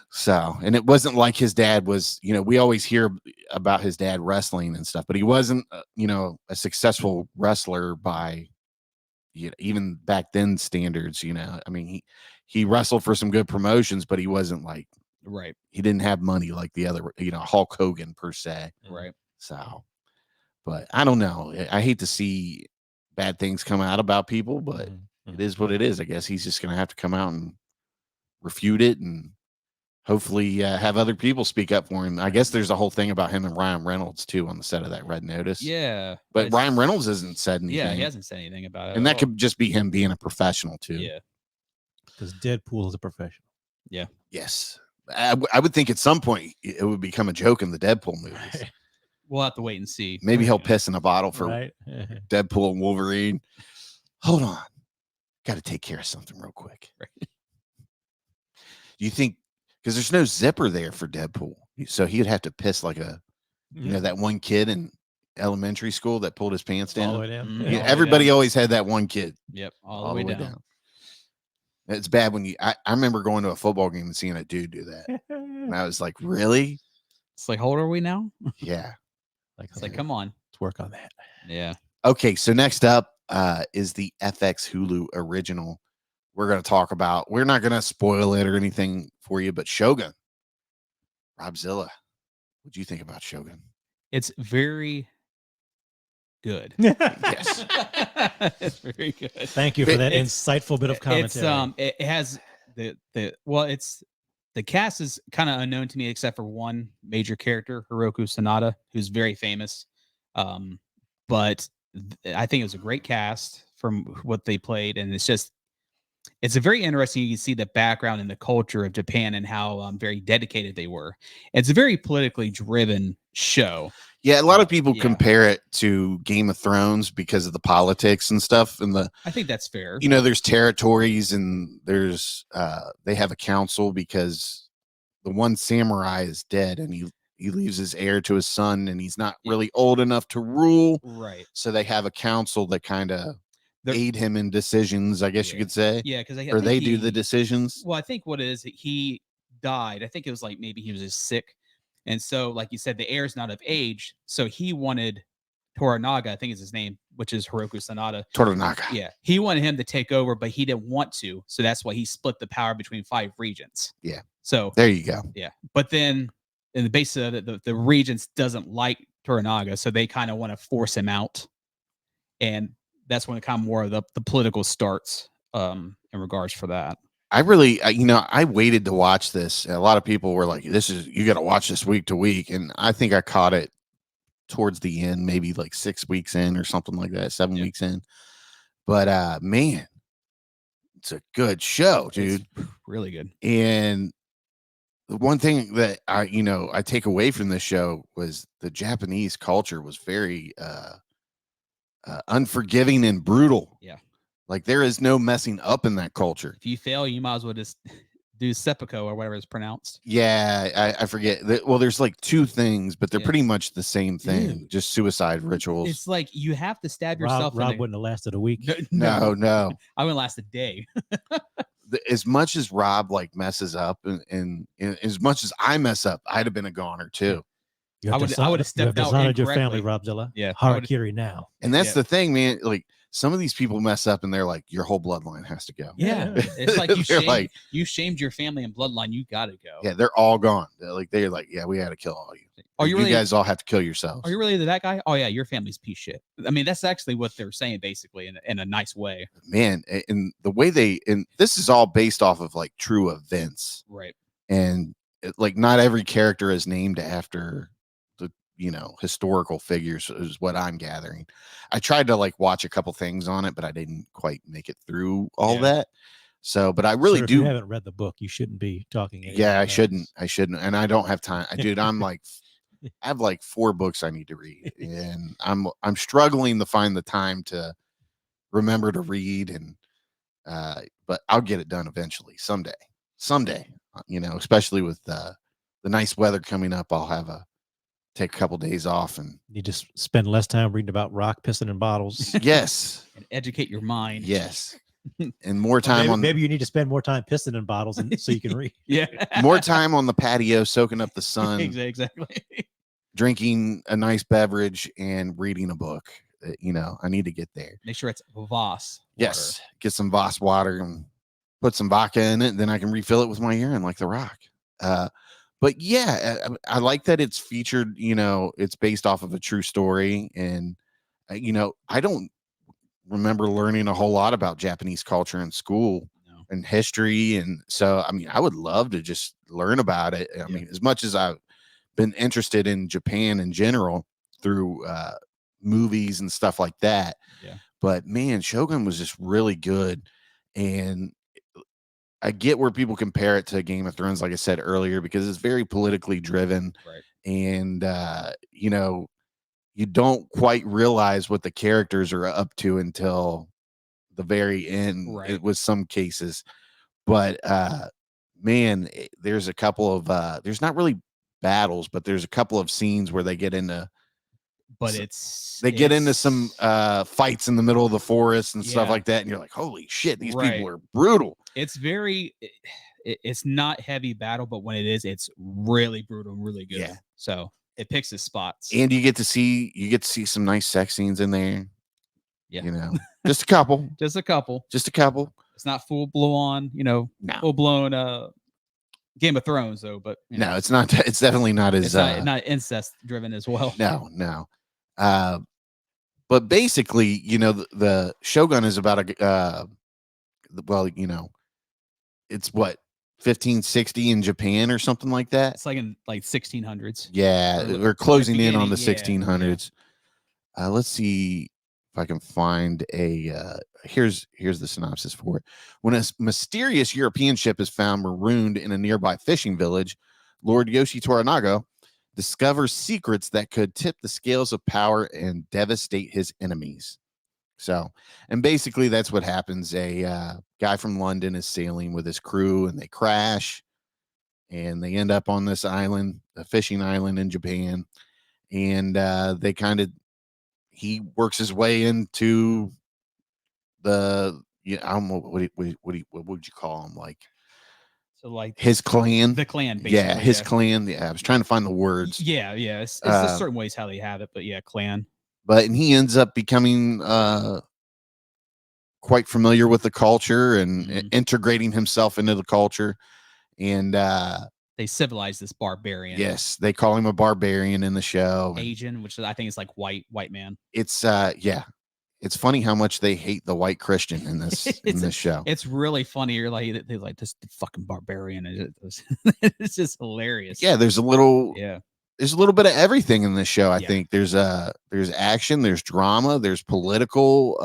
So, and it wasn't like his dad was, we always hear about his dad wrestling and stuff, but he wasn't, a successful wrestler by, even back then standards, I mean, he wrestled for some good promotions, but he wasn't like, Right. he didn't have money like the other, Hulk Hogan per se. Right. So, but I don't know. I hate to see bad things come out about people, but it is what it is. I guess he's just going to have to come out and refute it and hopefully have other people speak up for him. I guess there's a whole thing about him and Ryan Reynolds too on the set of that Red Notice. Yeah. But Ryan Reynolds hasn't said anything. Yeah, he hasn't said anything about it. And that could just be him being a professional too. Yeah. Because Deadpool is a professional. Yeah. Yes. I would think at some point it would become a joke in the Deadpool movies. We'll have to wait and see. Maybe he'll piss in a bottle for Right? Deadpool and Wolverine. Hold on. Got to take care of something real quick. Right. You think, because there's no zipper there for Deadpool. So he'd have to piss like that one kid in elementary school that pulled his pants down. All the way down. Mhm. Yeah, All the way everybody down. always had that one kid. Yep. All the way down. It's bad when I remember going to a football game and seeing a dude do that. And I was like, really? It's like, how old are we now? Yeah. It's like, come on. Let's work on that. Yeah. Okay, so next up is the FX Hulu original. We're going to talk about, we're not going to spoil it or anything for you, but Shogun. Robzilla. What do you think about Shogun? It's very good. Yes. It's very good. Thank you for that insightful bit of commentary. It has it's the cast is kind of unknown to me except for one major character, Hiroku Sanada, who's very famous. But I think it was a great cast from what they played, and it's a very interesting. You can see the background and the culture of Japan and how very dedicated they were. It's a very politically driven show. Yeah, a lot of people Yeah. compare it to Game of Thrones because of the politics and stuff. And I think that's fair. there's territories and there's they have a council because the one samurai is dead and he leaves his heir to his son and he's not really old enough to rule. Right. So they have a council that kind of They're- aid him in decisions, I guess you could say. Yeah, because Or they do the decisions. Well, I think what it is, he died. I think it was like maybe he was just sick. And so, like you said, the heir's not of age. So he wanted Toranaga, I think is his name, which is Hiroku Sanada. Toranaga. Yeah. He wanted him to take over, but he didn't want to. So that's why he split the power between 5 regions. Yeah. So, There you go. yeah. But then in the base of it, the regions doesn't like Toranaga. So they kind of want to force him out. And that's when kind of more of the political starts in regards for that. I really, I waited to watch this. A lot of people were like, you got to watch this week to week. And I think I caught it towards the end, maybe like 6 weeks in or something like that, 7 weeks in. But man, it's a good show, dude. It's really good. And the one thing that I take away from this show was the Japanese culture was very unforgiving and brutal. Yeah. Like there is no messing up in that culture. If you fail, you might as well just do seppuku or whatever it's pronounced. Yeah, I forget. Well, there's like two things, but they're Yeah. pretty much the same thing. Dude. Just suicide rituals. It's like you have to stab yourself. Rob wouldn't have lasted a week. No. I wouldn't last a day. As much as Rob like messes up, and as much as I mess up, I'd have been a goner too. You have I would have stepped out dishonored your family, incorrectly. Robzilla. Yeah, I would've- Harakiri now. And that's Yeah. the thing, man. Like some of these people mess up, and they're like, your whole bloodline has to go. Yeah, it's like They're you shamed your family and bloodline. You gotta go. Yeah, they're all gone. They're like, yeah, we had to kill all you. Are you really? guys all have to kill yourselves. Are you really that guy? Oh yeah, your family's piece shit. I mean, that's actually what they're saying, basically, in a nice way. Man, and the way and this is all based off of like true events, Right. and like not every character is named after the historical figures is what I'm gathering. I tried to like watch a couple things on it, but I didn't quite make it through all Yeah. that. So, but I really Sir, if do. you haven't read the book, you shouldn't be talking. Yeah, I shouldn't, and I don't have time. Dude, I'm like, I have like 4 books I need to read, and I'm struggling to find the time to remember to read, and but I'll get it done eventually, someday, especially with the nice weather coming up. I'll take a couple days off, and You just spend less time reading about rock pissing in bottles. yes, And educate your mind. yes, and more time maybe you need to spend more time pissing in bottles, so you can read. Yeah. more time on the patio, soaking up the sun, Exactly. drinking a nice beverage, and reading a book. I need to get there. Make sure it's Voss. Yes, get some Voss water and put some vodka in it, and then I can refill it with my urine like The Rock. But yeah, I like that it's featured. It's based off of a true story, and I don't remember learning a whole lot about Japanese culture in school and history, and so I mean, I would love to just learn about it. I mean, as much as I've been interested in Japan in general through movies and stuff like that. Yeah. But man, Shogun was just really good, and I get where people compare it to Game of Thrones, like I said earlier, because it's very politically driven, Right. and you don't quite realize what the characters are up to until the very end. Right. It was some cases, but man, there's a couple of there's not really battles, but there's a couple of scenes where they get into some fights in the middle of the forest and stuff Yeah. like that, and you're like, holy shit, these Right. people are brutal. It's very. It's not heavy battle, but when it is, it's really brutal, really good. Yeah. So it picks its spots. And you get to see some nice sex scenes in there. Yeah. Just a couple. Just a couple. It's not full blown, No. full blown Game of Thrones though. But No, it's not. It's definitely not as it's not incest driven as well. No. But basically, the Shogun is about it's what 1560 in Japan or something like that. It's like in 1600s. Yeah, Or we're closing in on the beginning, yeah, 1600s. Let's see if I can find a. Here's the synopsis for it. When a mysterious European ship is found marooned in a nearby fishing village, Lord Yoshi Toranaga discovers secrets that could tip the scales of power and devastate his enemies. So, and basically that's what happens. A guy from London is sailing with his crew, and they crash, and they end up on this island, a fishing island in Japan, and he works his way into the I don't know what would you call him, like So like his clan, the clan, basically. yeah, his clan. Yeah, I was trying to find the words. Yeah. It's just certain ways how they have it, but yeah, clan. And he ends up becoming quite familiar with the culture and integrating himself into the culture. And They civilize this barbarian. yes, they call him a barbarian in the show. Asian, which I think is like white man. It's it's funny how much they hate the white Christian in this show. It's really funny. You're like, they're like, this fucking barbarian. It's just hilarious. Yeah, there's a little bit of everything in this show. I Yeah. think there's action, there's drama, there's political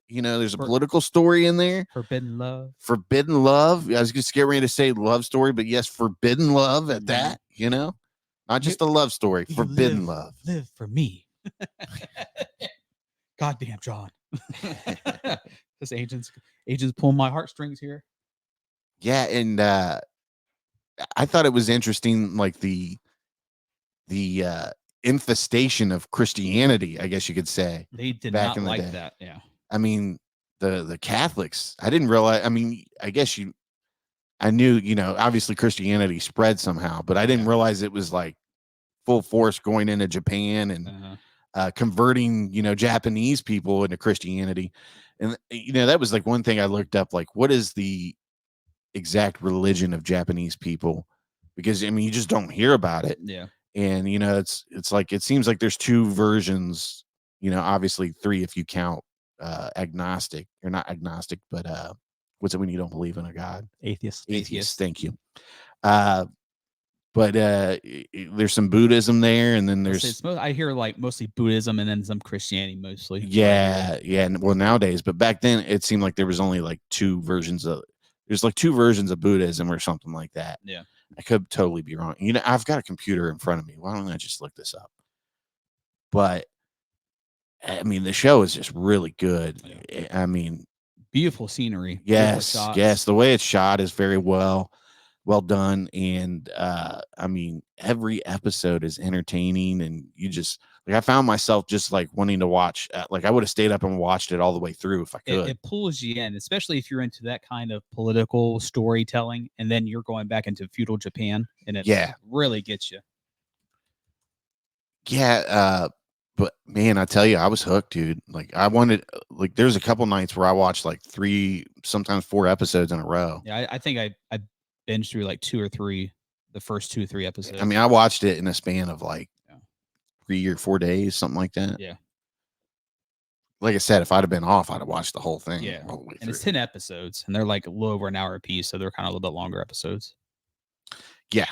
there's a political story in there. Forbidden love. Forbidden love. I was just getting ready to say love story, but yes, forbidden love at that, not just a love story, You forbidden love. Live for me. Goddamn, John. This agent's pulling my heartstrings here. Yeah, and I thought it was interesting, like the infestation of Christianity, I guess you could say. They did Back not in the like day. that. Yeah. I mean, the Catholics, I didn't realize, I mean, I guess I knew, obviously Christianity spread somehow, but I didn't Yeah. realize it was like full force going into Japan and converting, Japanese people into Christianity. And, that was like one thing I looked up, like, what is the exact religion of Japanese people? Because, I mean, you just don't hear about it. Yeah. And, it's like, it seems like there's two versions, obviously three if you count agnostic, or not agnostic, but what's it when you don't believe in a god? Atheist. Atheist. Thank you. But there's some Buddhism there, and then there's I hear like mostly Buddhism and then some Christianity mostly. yeah. And well, nowadays, but back then it seemed like there was only like two versions of Buddhism or something like that. Yeah. I could totally be wrong. I've got a computer in front of me. Why don't I just look this up? But I mean, the show is just really good. Yeah. I mean, beautiful scenery. Yes, yes. The way it's shot is very well done. And I mean, every episode is entertaining, and you just like, I found myself just like wanting to watch, like I would have stayed up and watched it all the way through if I could. It pulls you in, especially if you're into that kind of political storytelling, and then you're going back into feudal Japan, and it really gets you. Yeah, but man, I tell you, I was hooked, dude. Like I wanted, like there's a couple nights where I watched like 3, sometimes 4 episodes in a row. Yeah, I think I binged through like 2 or 3, the first 2 or 3 episodes. I mean, I watched it in a span of like 3 or 4 days, something like that. Yeah. Like I said, if I'd have been off, I'd have watched the whole thing. Yeah. All the way and it's 10 episodes, and they're like a little over an hour a piece, so they're kind of a little bit longer episodes. Yeah.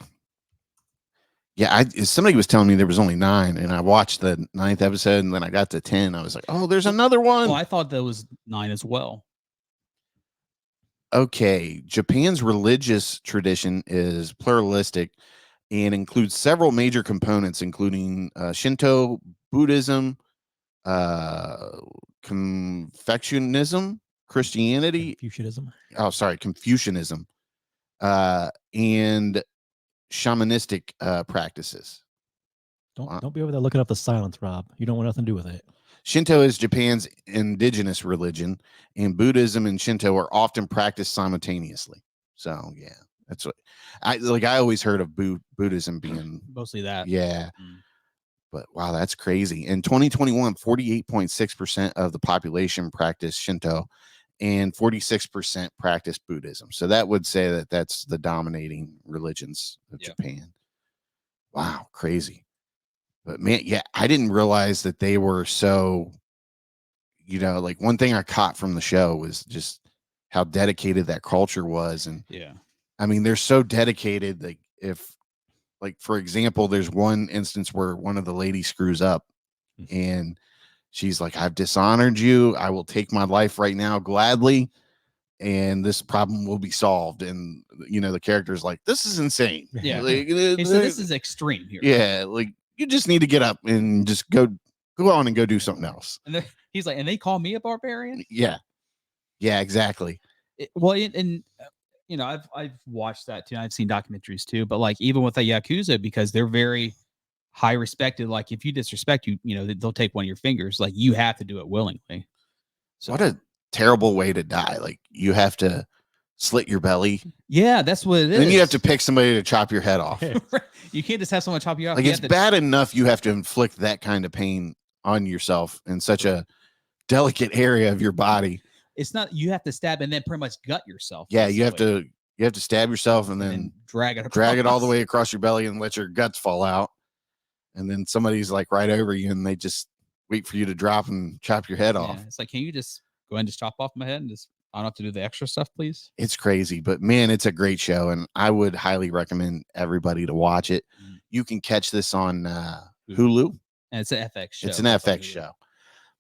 Yeah, somebody was telling me there was only 9, and I watched the 9th episode, and then I got to 10. I was like, oh, there's another one. Well, I thought that was 9 as well. Okay. Japan's religious tradition is pluralistic and includes several major components, including Shinto, Buddhism, Confucianism, Christianity. Confucianism, and shamanistic practices. Don't be over there looking up the silence, Rob. You don't want nothing to do with it. Shinto is Japan's indigenous religion, and Buddhism and Shinto are often practiced simultaneously. So yeah, that's what I always heard of Buddhism being mostly that. Yeah. But wow, that's crazy. In 2021, 48.6% of the population practiced Shinto and 46% practiced Buddhism. So that would say that that's the dominating religions of Japan. Wow, crazy. But man, yeah, I didn't realize that they were so, like one thing I caught from the show was just how dedicated that culture was. And I mean, they're so dedicated. Like for example, there's one instance where one of the ladies screws up and she's like, I've dishonored you. I will take my life right now gladly, and this problem will be solved. And, the character's like, this is insane. Yeah. Like, so this is extreme here. Yeah. Like, you just need to get up and just go on and go do something else. And he's like, and they call me a barbarian? Yeah. Yeah, exactly. I've watched that too. I've seen documentaries too, but like even with the Yakuza, because they're very high respected, like if you disrespect they'll take one of your fingers. Like you have to do it willingly. So what a terrible way to die. Like you have to slit your belly. Yeah, that's what it is. Then you have to pick somebody to chop your head off. You can't just have someone chop you off. Like it's bad enough you have to inflict that kind of pain on yourself in such a delicate area of your body. It's not, you have to stab and then pretty much gut yourself. Yeah, you have to stab yourself and then drag it all the way across your belly and let your guts fall out. And then somebody's like right over you and they just wait for you to drop and chop your head off. It's like, can you just go ahead and just chop off my head and just, I don't have to do the extra stuff, please? It's crazy, but man, it's a great show, and I would highly recommend everybody to watch it. You can catch this on Hulu. And it's an FX show. It's an FX show.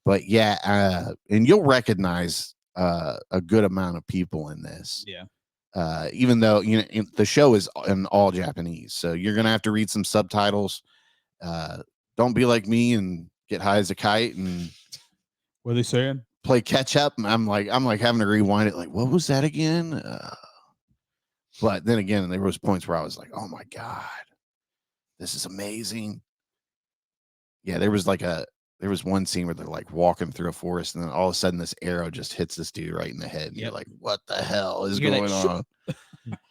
But yeah, and you'll recognize a good amount of people in this. Yeah. Even though the show is in all Japanese, so you're gonna have to read some subtitles. Don't be like me and get high as a kite and what are they saying? Play catch up. And I'm like having to rewind it. Like, what was that again? But then again, there was points where I was like, oh my God, this is amazing. Yeah, there was one scene where they're like walking through a forest, and then all of a sudden this arrow just hits this dude right in the head. And you're like, what the hell is going on?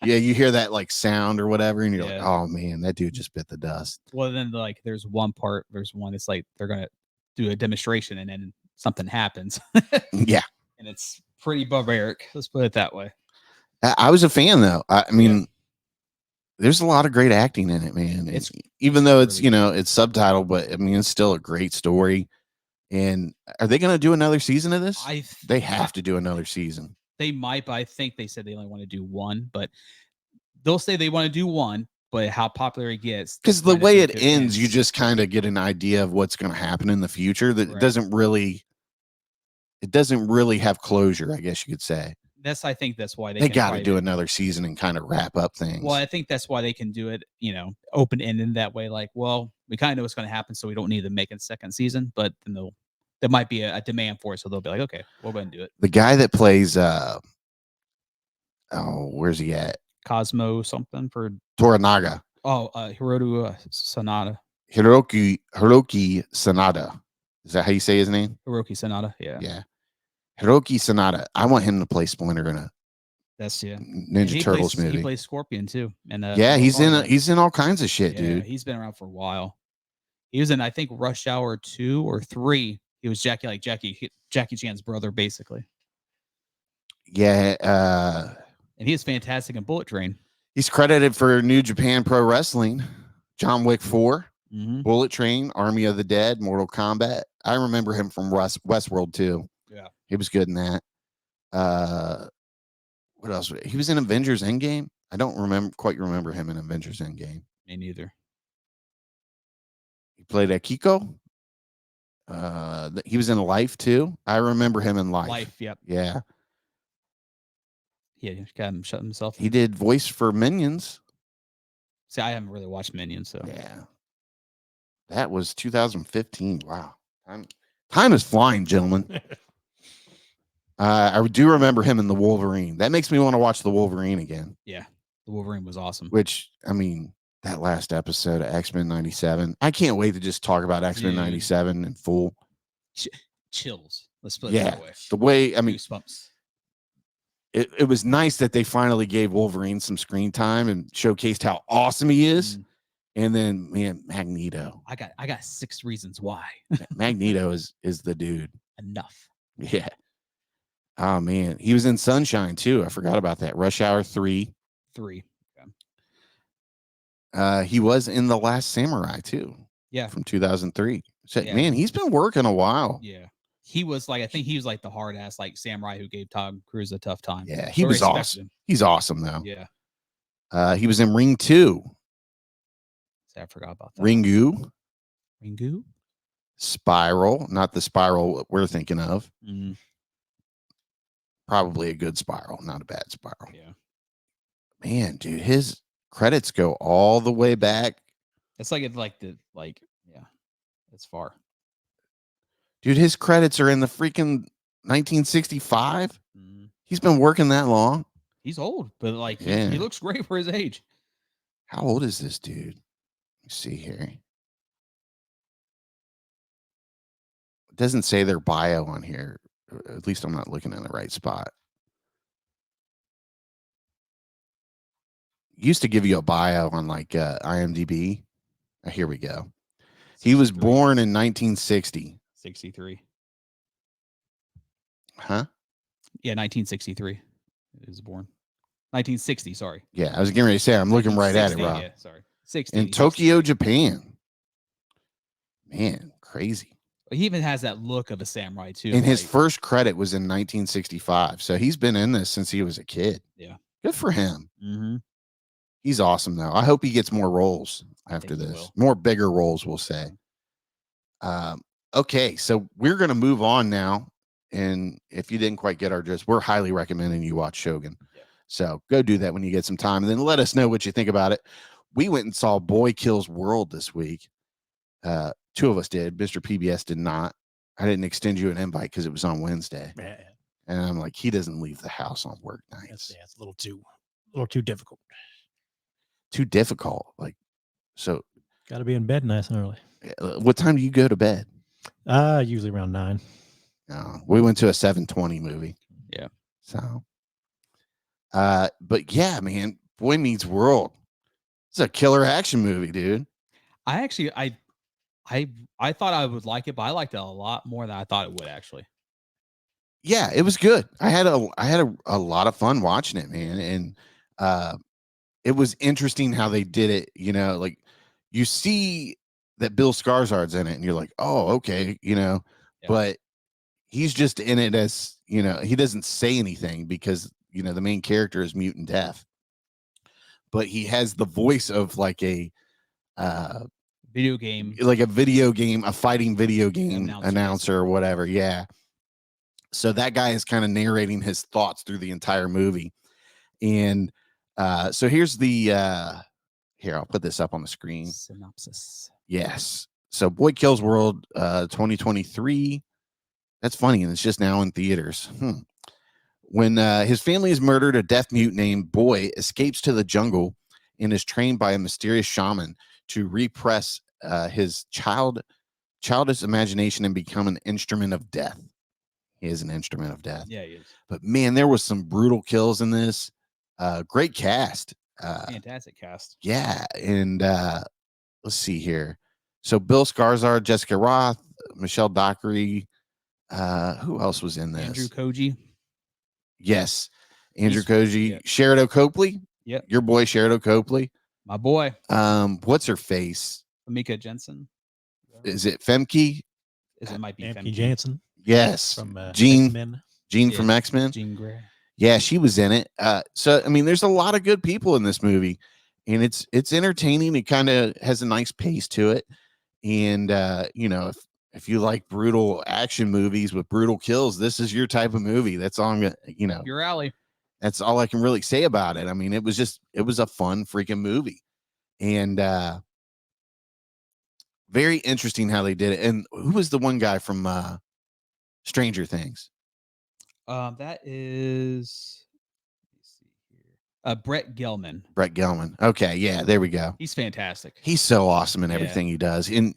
Yeah, you hear that like sound or whatever, and you're like, oh man, that dude just bit the dust. Well, then like there's one it's like they're gonna do a demonstration and then something happens. Yeah. And it's pretty barbaric. Let's put it that way. I was a fan though. I mean, there's a lot of great acting in it, man. It's even though it's, really it's subtitled, but I mean, it's still a great story. And are they going to do another season of this? They have to do another season. They might, but I think they said they only want to do one, but they'll say they want to do one, but how popular it gets. Because the way it ends, you just kind of get an idea of what's going to happen in the future that doesn't really have closure, I guess you could say. I think that's why they got to do another season and kind of wrap up things. Well, I think that's why they can do it, open ended that way. Like, well, we kind of know what's going to happen, so we don't need to make a second season. But then there might be a demand for it, so they'll be like, okay, we'll go ahead and do it. The guy that plays, where's he at? Cosmo something for Toranaga. Oh, Hiroki Sanada. Hiroki Sanada. Is that how you say his name? Hiroki Sanada. Yeah. Yeah. Hiroki Sanada. I want him to play Splinter in a Ninja Turtles movie. He plays Scorpion too. And he's in all kinds of shit, dude. He's been around for a while. He was in, I think, Rush Hour 2 or 3. He was Jackie Chan's brother, basically. Yeah. And he is fantastic in Bullet Train. He's credited for New Japan Pro Wrestling, John Wick 4, Bullet Train, Army of the Dead, Mortal Kombat. I remember him from Westworld too. Yeah. He was good in that. What else? He was in Avengers Endgame. I don't quite remember him in Avengers Endgame. Me neither. He played Akiko. He was in Life too. I remember him in Life. Life, yep. Yeah. Yeah, he got him shut himself. He did voice for Minions. See, I haven't really watched Minions, so yeah. That was 2015. Wow. Time is flying, gentlemen. I do remember him in the Wolverine. That makes me want to watch the Wolverine again. Yeah, the Wolverine was awesome. Which, I mean, that last episode of X-Men 97. I can't wait to just talk about X-Men 97 in full. Chills. Let's put it that way. The way, I mean, goosebumps. It was nice that they finally gave Wolverine some screen time and showcased how awesome he is. And then, man, Magneto. I got 6 reasons why. Magneto is the dude. Enough. Yeah. Oh man, he was in Sunshine too. I forgot about that. Rush Hour 3. Okay. He was in The Last Samurai too. Yeah. From 2003. So, man, he's been working a while. Yeah. He was like, I think he was like the hard ass like samurai who gave Tom Cruise a tough time. Yeah, he was awesome. He's awesome though. Yeah. He was in Ring 2. I forgot about that. Ringu. Spiral, not the spiral we're thinking of. Probably a good spiral, not a bad spiral. Yeah. Man, dude, his credits go all the way back. It's it's far. Dude, his credits are in the freaking 1965. He's been working that long. He's old, but he looks great for his age. How old is this dude? Let's see here. It doesn't say their bio on here. At least I'm not looking in the right spot. Used to give you a bio on IMDb. Here we go. He was born in 1960. 63. Huh? Yeah, 1963. He was born. 1960, sorry. Yeah, I was getting ready to say, I'm looking right at it, Rob. Yeah, sorry. 60. In Tokyo, Japan. Man, crazy. He even has that look of a samurai, too. And his first credit was in 1965. So he's been in this since he was a kid. Yeah. Good for him. He's awesome, though. I hope he gets more roles after this. More bigger roles, we'll say. Okay, so we're going to move on now. And if you didn't quite get our gist, we're highly recommending you watch Shogun. Yeah. So go do that when you get some time. And then let us know what you think about it. We went and saw Boy Kills World this week. 2 of us did. Mr. PBS did not. I didn't extend you an invite because it was on Wednesday. Yeah. And I'm like, he doesn't leave the house on work nights. It's a little too little too difficult. Too difficult. Like, so Got to be in bed nice and early. what time do you go to bed? Usually around 9. We went to a 7:20 movie. Yeah. So, but yeah, man, Boy Meets World. It's a killer action movie, dude. I actually, I thought I would like it, but I liked it a lot more than I thought it would actually. Yeah, it was good. I had a lot of fun watching it, man. And it was interesting how they did it. You know, like you see that Bill Skarsgård's in it, and you're like, oh, okay, you know, Yeah. but he's just in it as, you know, he doesn't say anything because, you know, the main character is mute and deaf. But he has the voice of like a Video game. like a video game, a fighting video game Announcer, announcer or whatever. Yeah. So that guy is kind of narrating his thoughts through the entire movie. And so here's the here, I'll put this up on the screen. Synopsis. Yes. So Boy Kills World 2023. That's funny, and it's just now in theaters. When his family is murdered, a deaf mute named Boy escapes to the jungle and is trained by a mysterious shaman to repress his childish imagination and become an instrument of death. He is an instrument of death. Yeah, he is. But man, there was some brutal kills in this. Great cast. Fantastic cast. Yeah, and let's see here. So Bill Skarsgård, Jessica Roth, Michelle Dockery. Who else was in this? Andrew Koji. Yes, Andrew He's- Koji, yeah. Sheridan Copley. Yep. Your boy Sheridan Copley. My boy, What's her face? Mika Jensen. Is it Femke? It might be Anthony Femke. Jansen Yes, from Jean. X-Men. Jean Yeah, from X-Men. Jean Grey. Yeah, she was in it. So I mean, there's a lot of good people in this movie, and it's entertaining. It kind of has a nice pace to it, and you know, if you like brutal action movies with brutal kills, this is your type of movie. That's all I'm gonna, you know, Your alley. that's all I can really say about it. I mean, it was a fun freaking movie, and very interesting how they did it. And who was the one guy from Stranger Things? That is. Let me see here. Brett Gelman. Brett Gelman. Okay, yeah, there we go. He's fantastic. He's so awesome in Yeah. everything he does. And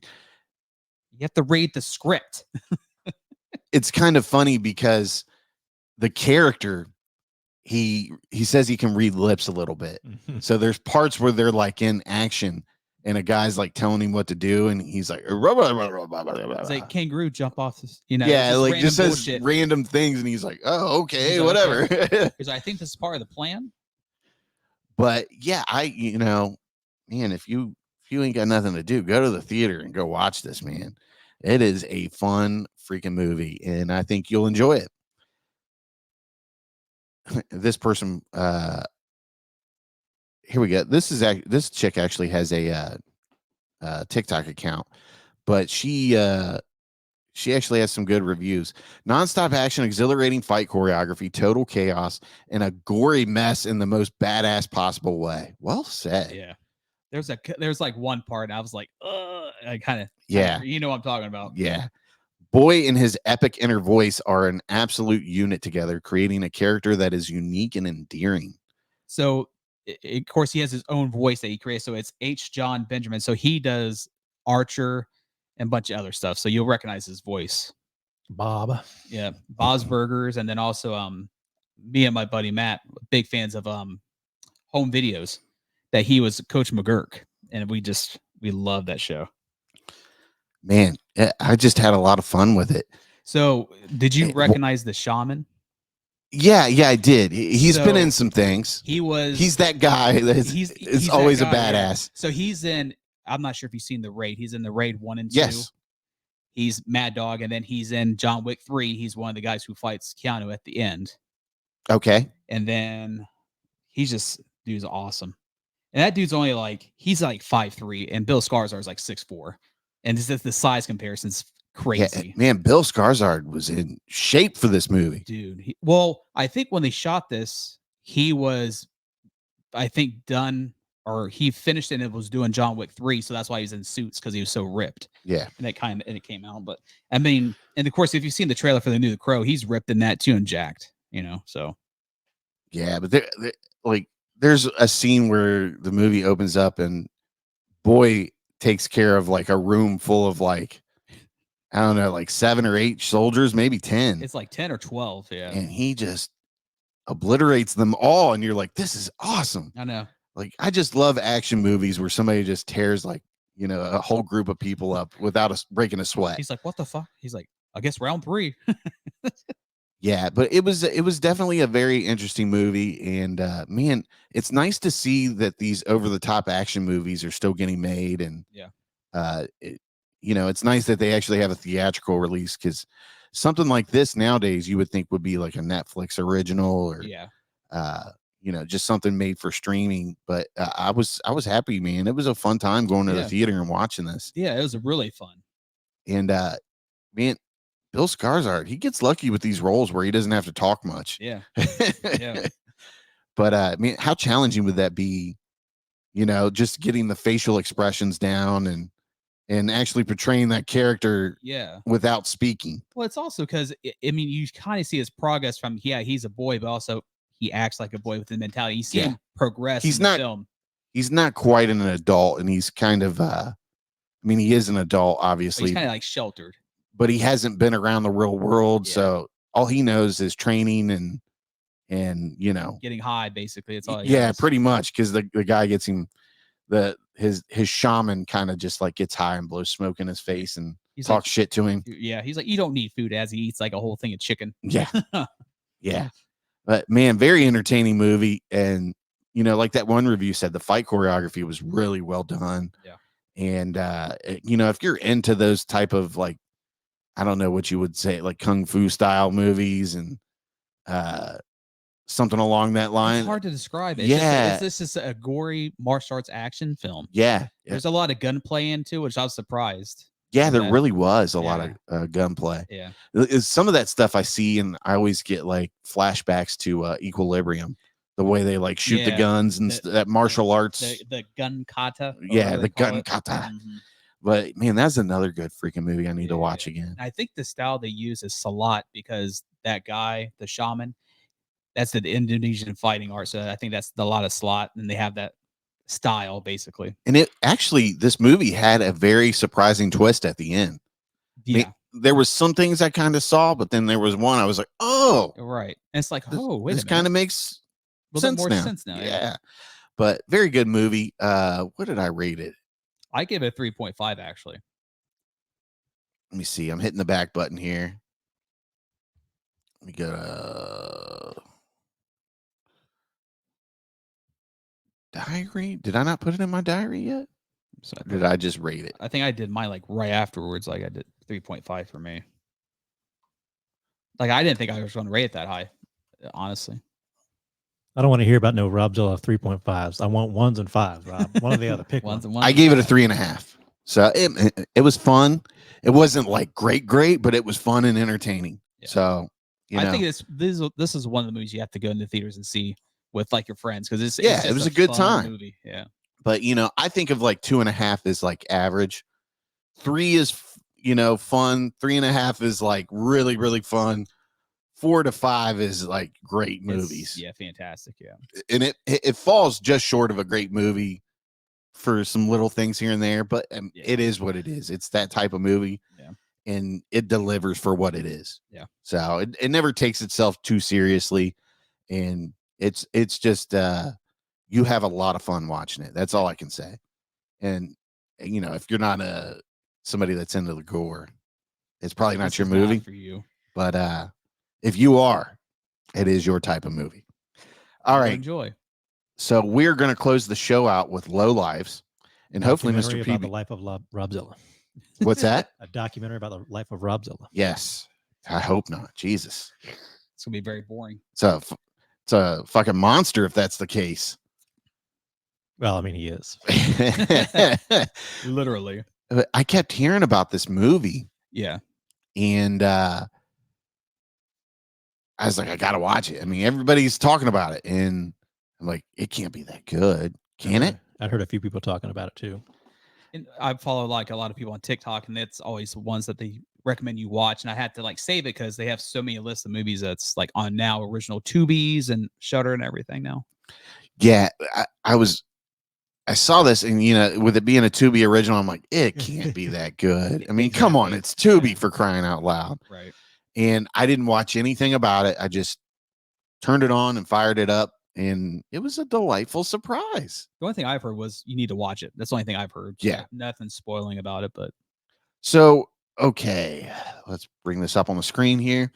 You have to read the script. it's kind of funny because the character, he says he can read lips a little bit. So there's parts where they're like in action and a guy's like telling him what to do, and he's like, It's like kangaroo jump off this, you know. yeah, like random just says bullshit. random things, and he's like, oh, okay, He's like, whatever. Because I think this is part of the plan. But yeah, you know, man, if you ain't got nothing to do, go to the theater and go watch this, man. It is a fun freaking movie, and I think you'll enjoy it. This person, here we go. This chick actually has a TikTok account, but she actually has some good reviews. Nonstop action, exhilarating fight choreography, total chaos, and a gory mess in the most badass possible way. Well said. Yeah. There's like one part I was like, I kind of, Yeah. you know what I'm talking about. Yeah. Boy and his epic inner voice are an absolute unit together, creating a character that is unique and endearing. So, of course, he has his own voice that he creates. So it's H. John Benjamin. So he does Archer and a bunch of other stuff. So you'll recognize his voice. Bob. Yeah. Bob's Burgers. And then also me and my buddy Matt, big fans of home videos, that he was Coach McGurk. And we love that show. Man, I just had a lot of fun with it. So did you recognize the shaman? Yeah, I did. He's been So, in some things. He's that guy that's he's always that a guy, yeah. badass. So he's in, I'm not sure if you've seen the Raid. He's in the Raid 1 and 2. Yes. He's Mad Dog, and then he's in John Wick 3. He's one of the guys who fights Keanu at the end. Okay. And then dude's awesome. And that dude's only like, he's like 5'3", and Bill Skarsgård is like 6'4". And this is the size comparison's crazy. Yeah, man, Bill Skarsgård was in shape for this movie. Dude. Well, I think when they shot this, he was, I think, done, or he finished it and was doing John Wick 3. So that's why he's in suits, because he was so ripped. Yeah. And it came out. But I mean, and of course, if you've seen the trailer for the new The Crow, he's ripped in that too and jacked, you know. So Yeah, but they're like there's a scene where the movie opens up and boy takes care of like a room full of like, I don't know, like 7 or 8 soldiers, maybe 10. It's like 10 or 12. Yeah. And he just obliterates them all. And you're like, this is awesome. I know. Like, I just love action movies where somebody just tears like, you know, a whole group of people up without breaking a sweat. He's like, what the fuck? He's like, I guess round 3. Yeah, but it was definitely a very interesting movie. And man, it's nice to see that these over the top action movies are still getting made. And yeah, you know, it's nice that they actually have a theatrical release, because something like this nowadays you would think would be like a Netflix original or you know, just something made for streaming. But I was happy, man. It was a fun time going to the theater and watching this. Yeah, it was really fun. And man, Bill Skarsgård, he gets lucky with these roles where he doesn't have to talk much. Yeah. Yeah. But I mean, how challenging would that be? You know, just getting the facial expressions down and actually portraying that character without speaking. Well, it's also because I mean, you kind of see his progress from he's a boy, but also he acts like a boy with the mentality. You see him progress. He's in not the film. He's not quite an adult, and he's kind of I mean, he is an adult, obviously. But he's kind of like sheltered. But he hasn't been around the real world, so all he knows is training and you know, getting high, basically. It's all pretty much, because the guy gets him his shaman kind of just like gets high and blows smoke in his face and talks shit to him. Yeah, he's like, you don't need food, as he eats like a whole thing of chicken. Yeah. Yeah. But man, very entertaining movie. And you know, like that one review said, the fight choreography was really well done. Yeah. And you know, if you're into those type of like, I don't know what you would say, like kung fu style movies and something along that line. It's hard to describe it. This is a gory martial arts action film. Yeah. There's a lot of gunplay into, which I was surprised. Yeah, there really was a lot of gunplay. Yeah. Some of that stuff I see, and I always get like flashbacks to Equilibrium, the way they like shoot the guns and that martial arts. The gun kata. Yeah, the gun kata. Mm-hmm. But man, that's another good freaking movie I need to watch again. I think the style they use is Salat, because that guy, the shaman, that's the Indonesian fighting art. So I think that's a lot of Salat, and they have that style basically. And it actually, this movie had a very surprising twist at the end. Yeah. I mean, there was some things I kind of saw, but then there was one I was like, oh, right. And it's like, wait, this kind of makes sense now. Yeah. But very good movie. What did I rate it? I gave it a 3.5 actually. Let me see. I'm hitting the back button here. Let me go diary. Did I not put it in my diary yet? So did I just rate it? I think I did mine like right afterwards. Like I did 3.5 for me. Like I didn't think I was going to rate it that high, honestly. I don't want to hear about no Robzilla 3.5s. I want 1s and 5s, Rob. One or the other. Pick one. I gave it a 3.5. So it was fun. It wasn't like great, but it was fun and entertaining. Yeah. So I think this is one of the movies you have to go into theaters and see with like your friends, because it was a good time. Movie. Yeah. But you know, I think of like 2.5 is like average. 3 is fun. 3.5 is like really, really fun. 4 to 5 is like great movies. Fantastic. Yeah. And it falls just short of a great movie for some little things here and there, but it is what it is. It's that type of movie. Yeah. And it delivers for what it is. Yeah. So it never takes itself too seriously. And it's just you have a lot of fun watching it. That's all I can say. And you know, if you're not somebody that's into the gore, it's probably not your movie for you. But if you are, it is your type of movie. All right. Enjoy. So we're going to close the show out with Lowlifes, and hopefully Mr. P. About the life of Robzilla. What's that? A documentary about the life of Robzilla. Yes. I hope not. Jesus. It's going to be very boring. It's a fucking monster if that's the case. Well, I mean, he is. Literally. I kept hearing about this movie. Yeah. And I was like, I got to watch it. I mean, everybody's talking about it. And I'm like, it can't be that good. Can it? I've heard a few people talking about it too. And I follow like a lot of people on TikTok, and it's always the ones that they recommend you watch. And I had to like save it because they have so many lists of movies that's like on now original Tubi's and Shudder and everything now. Yeah, I saw this, and with it being a Tubi original, I'm like, it can't be that good. I mean, come on, it's Tubi for crying out loud. Right. And I didn't watch anything about it. I just turned it on and fired it up, and it was a delightful surprise. The only thing I've heard was you need to watch it. That's the only thing I've heard. Yeah. Nothing spoiling about it, but So, okay, let's bring this up on the screen here.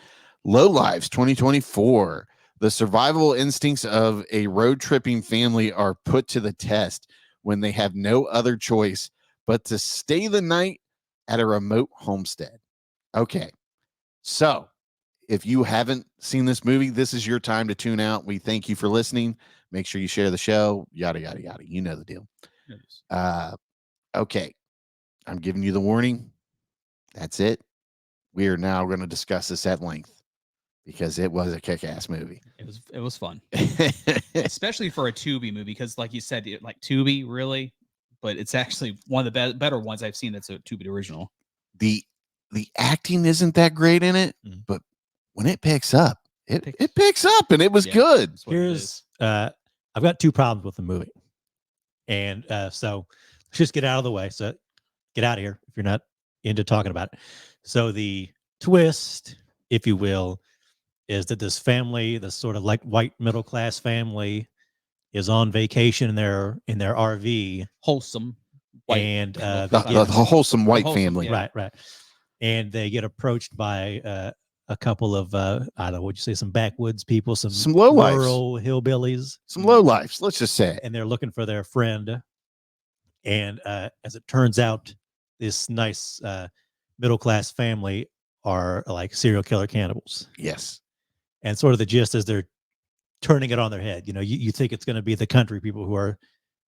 Lowlifes 2024. The survival instincts of a road tripping family are put to the test when they have no other choice but to stay the night at a remote homestead. Okay, so if you haven't seen this movie, this is your time to tune out. We thank you for listening. Make sure you share the show, yada, yada, yada. You know the deal. Okay, I'm giving you the warning. That's it. We are now going to discuss this at length because it was a kick-ass movie. it was fun, especially for a Tubi movie, because like you said, like Tubi really, but it's actually one of the better ones I've seen. That's a Tubi original. The acting isn't that great in it, but when it picks up, it picks up, and it was good. Here's I've got two problems with the movie, and so let's just get out of the way. So get out of here if you're not into talking about it. So the twist, if you will, is that this family, this sort of like white middle class family, is on vacation in their RV, wholesome, white, and the wholesome white family, right, and they get approached by a couple of I don't know, would you say some backwoods people, some lowlifes, rural hillbillies, some lowlifes, let's just say, and they're looking for their friend. And as it turns out, this nice middle class family are like serial killer cannibals. Yes. And sort of the gist is they're turning it on their head. You think it's going to be the country people who are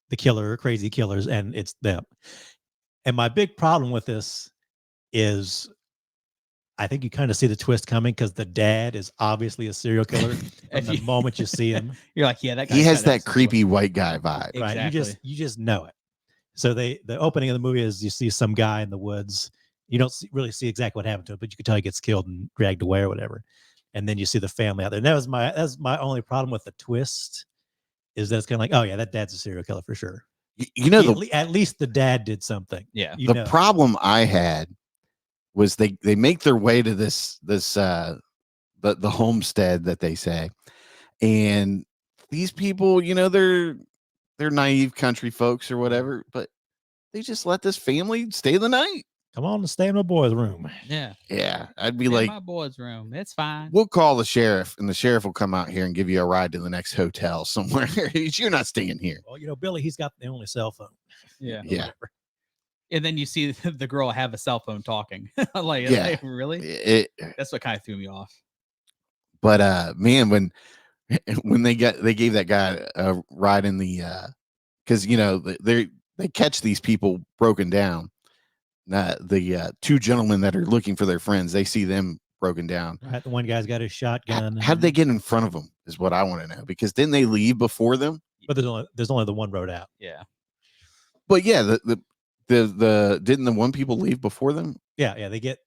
the crazy killers, and it's them. And my big problem with this is I think you kind of see the twist coming because the dad is obviously a serial killer. From the moment you see him, you're like, yeah, that guy. He has that creepy white guy vibe. Right. Exactly. You just know it. So the opening of the movie is you see some guy in the woods. You don't really see exactly what happened to him, but you can tell he gets killed and dragged away or whatever. And then you see the family out there. And that was my only problem with the twist, is that it's kind of like, oh yeah, that dad's a serial killer for sure. At least the dad did something. Yeah. The problem I had was they make their way to this the homestead that they say, and these people, they're naive country folks or whatever, but they just let this family stay the night. Come on and stay in my boy's room. Yeah. I'd be like, my boy's room. It's fine. We'll call the sheriff, and the sheriff will come out here and give you a ride to the next hotel somewhere. You're not staying here. Well, Billy, he's got the only cell phone. Yeah. And then you see the girl have a cell phone talking. Like, really? That's what kind of threw me off. But man, when they gave that guy a ride in the because they catch these people broken down. The two gentlemen that are looking for their friends, they see them broken down. Right, the one guy's got his shotgun. How did they get in front of them? Is what I want to know. Because didn't they leave before them? But there's only the one road out. Yeah. But yeah, the didn't the one people leave before them? Yeah. They get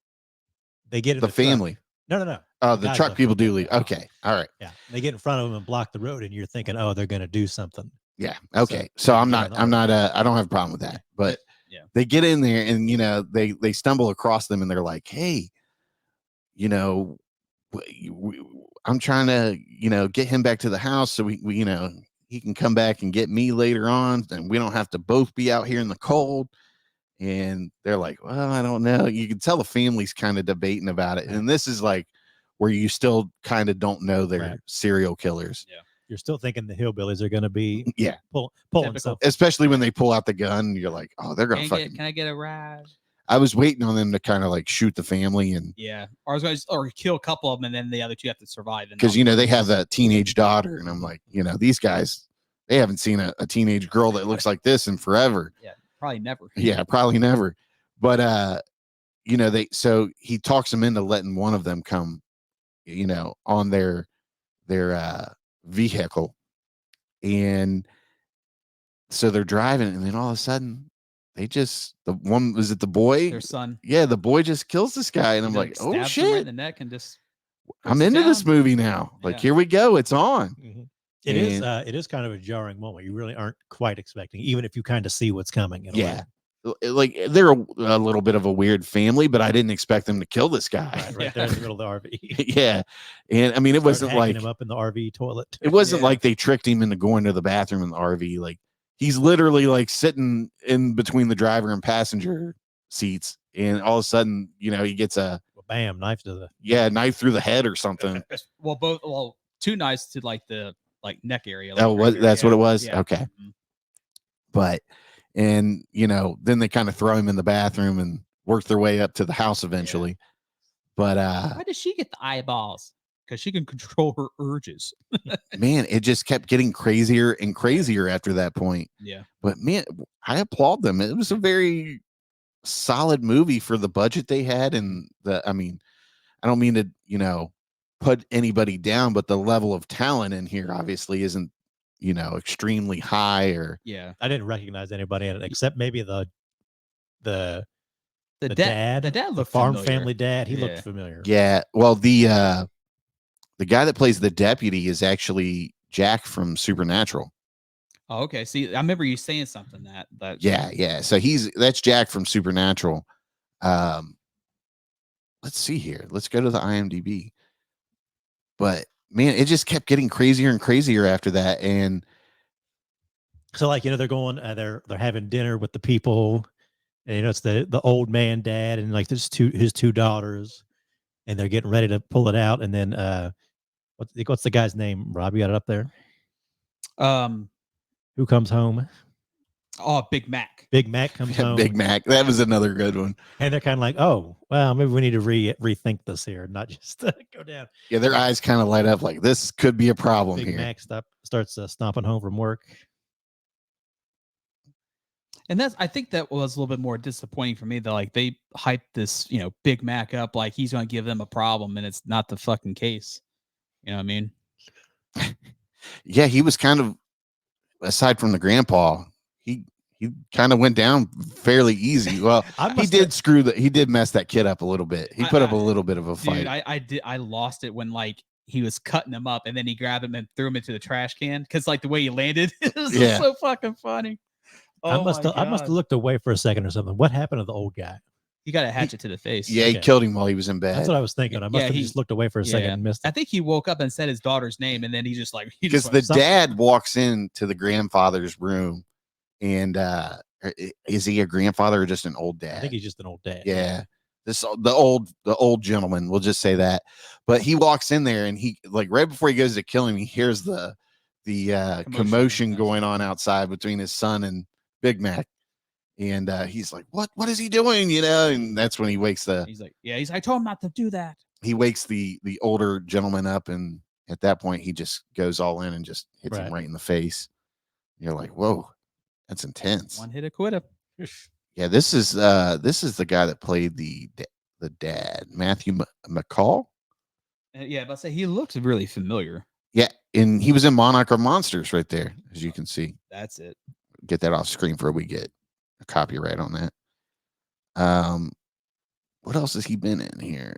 in the family. Truck. No. Oh, the truck people do leave. Okay. All right. Yeah. They get in front of them and block the road, and you're thinking, oh, they're going to do something. Yeah. Okay. So I don't have a problem with that. But they get in there, and they stumble across them, and they're like, hey, I'm trying to get him back to the house so we he can come back and get me later on, and we don't have to both be out here in the cold. And they're like, well, I don't know. You can tell the family's kind of debating about it. And this is like where you still kind of don't know they're serial killers. Yeah. You're still thinking the hillbillies are going to be pulling stuff. Especially when they pull out the gun, you're like, oh, they're going to can I get a ride? I was waiting on them to kind of like shoot the family and or kill a couple of them, and then the other two have to survive. Because they have a teenage daughter, and I'm like, these guys, they haven't seen a teenage girl that looks like this in forever. Yeah, probably never. Yeah, probably never. But so he talks them into letting one of them come, on their vehicle, and so they're driving, and then all of a sudden the boy, their son, the boy just kills this guy, and I'm like, oh shit, right in the neck, and just I'm into this movie now. Like, here we go, it's on. Mm-hmm. It is kind of a jarring moment. You really aren't quite expecting, even if you kind of see what's coming. In a way. Like they're a little bit of a weird family, but I didn't expect them to kill this guy. Right there in the middle of the RV. Yeah. And I mean, it wasn't like him up in the RV toilet. It wasn't like they tricked him into going to the bathroom in the RV. Like he's literally like sitting in between the driver and passenger seats, and all of a sudden, he gets a bam, knife to the knife through the head or something. Well, two knives to like the neck area. That's what it was. Yeah. Okay. But then they kind of throw him in the bathroom and work their way up to the house eventually. Yeah. But why does she get the eyeballs? Because she can control her urges. Man, it just kept getting crazier and crazier after that point. Yeah. But man, I applaud them. It was a very solid movie for the budget they had. And I don't mean to, put anybody down, but the level of talent in here obviously isn't, extremely high or. Yeah. I didn't recognize anybody in it except maybe the dad. The dad looked the farm familiar. Family dad. He looked familiar. Yeah. Well, the guy that plays the deputy is actually Jack from Supernatural. Oh, okay. See, I remember you saying something that. Yeah. So that's Jack from Supernatural. Let's see here. Let's go to the IMDb. But man, it just kept getting crazier and crazier after that. And so, they're going, they're having dinner with the people, and it's the old man dad and like his two daughters, and they're getting ready to pull it out. And then what's the guy's name? Rob, you got it up there? Who comes home? Oh, Big Mac. Big Mac comes home. Big Mac. That was another good one. And they're kind of like, oh, well, maybe we need to rethink this here, not just go down. Yeah, their eyes kind of light up like this could be a problem Big here. Mac starts stomping home from work. And I think that was a little bit more disappointing for me that like they hyped this, Big Mac up like he's going to give them a problem, and it's not the fucking case. You know what I mean? Yeah, he was kind of, aside from the grandpa, he kind of went down fairly easy. Well, he did mess that kid up a little bit. He put up a little bit of a fight. Dude, I lost it when like he was cutting him up and then he grabbed him and threw him into the trash can because like the way he landed it was so fucking funny. I must have looked away for a second or something. What happened to the old guy? He got a hatchet to the face. Yeah, he killed him while he was in bed. That's what I was thinking. I must have just looked away for a second and missed it. I think he woke up and said his daughter's name, and then he just like because the dad walks into the grandfather's room, and is he a grandfather or just an old dad? I think he's just an old dad. Yeah, the old gentleman. We'll just say that. But he walks in there, and he like right before he goes to kill him, he hears the commotion going on outside between his son and Big Mac. And he's like, what is he doing? And that's when he wakes he's like, I told him not to do that. He wakes the older gentleman up, and at that point he just goes all in and just hits him right in the face. You're like, whoa, that's intense. One hit, quit him. Yeah, this is the guy that played the dad, Matthew McCall. Yeah, but I say he looks really familiar. Yeah, and he was in Monarch of Monsters right there, as you can see. That's it. Get that off screen for we get a copyright on that. What else has he been in here?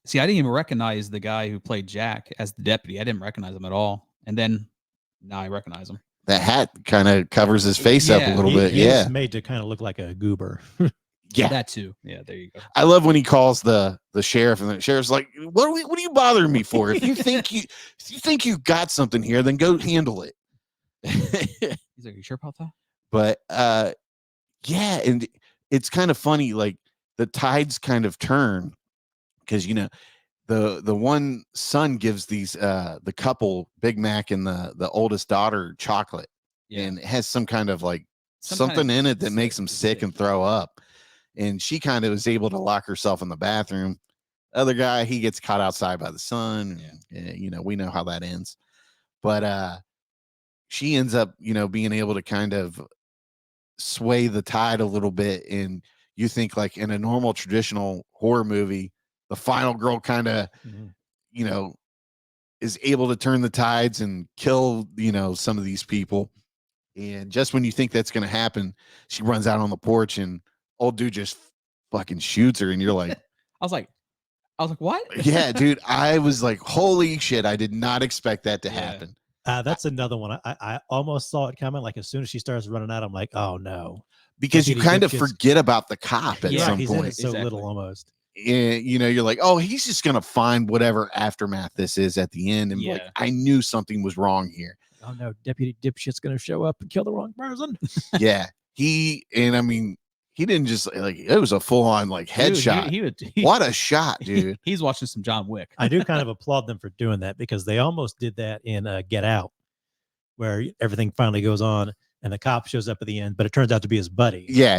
See, I didn't even recognize the guy who played Jack as the deputy. I didn't recognize him at all. And then now I recognize him. That hat kind of covers his face up a little bit. He's made to kind of look like a goober. Yeah, that too. Yeah, there you go. I love when he calls the sheriff, and the sheriff's like, what are you bothering me for? If you think you got something here, then go handle it. He's like, you sure about that? But yeah, and it's kind of funny, like the tides kind of turn because the one son gives these the couple, Big Mac and the oldest daughter, chocolate, and it has some kind of like something in it that makes them sick and throw up. And she kind of was able to lock herself in the bathroom. Other guy, he gets caught outside by the sun. And, we know how that ends. But she ends up, being able to kind of sway the tide a little bit. And you think like in a normal traditional horror movie, the final girl kind of, is able to turn the tides and kill, some of these people. And just when you think that's going to happen, she runs out on the porch and old dude just fucking shoots her. And you're like, I was like, what? Yeah, dude. I was like, holy shit. I did not expect that to happen. That's another one. I almost saw it coming. Like as soon as she starts running out, I'm like, oh no. Because you Deputy kind of Dipshit's- forget about the cop at Yeah, some he's in point. it so Exactly. little almost. And, you know, you're like, oh, he's just gonna find whatever aftermath this is at the end, and be like, Yeah. I knew something was wrong here. Oh no, Deputy Dipshit's gonna show up and kill the wrong person. Yeah, he didn't just like it was a full on like headshot. What a shot, dude! He's watching some John Wick. I do kind of applaud them for doing that because they almost did that in Get Out, where everything finally goes on and the cop shows up at the end, but it turns out to be his buddy. Yeah.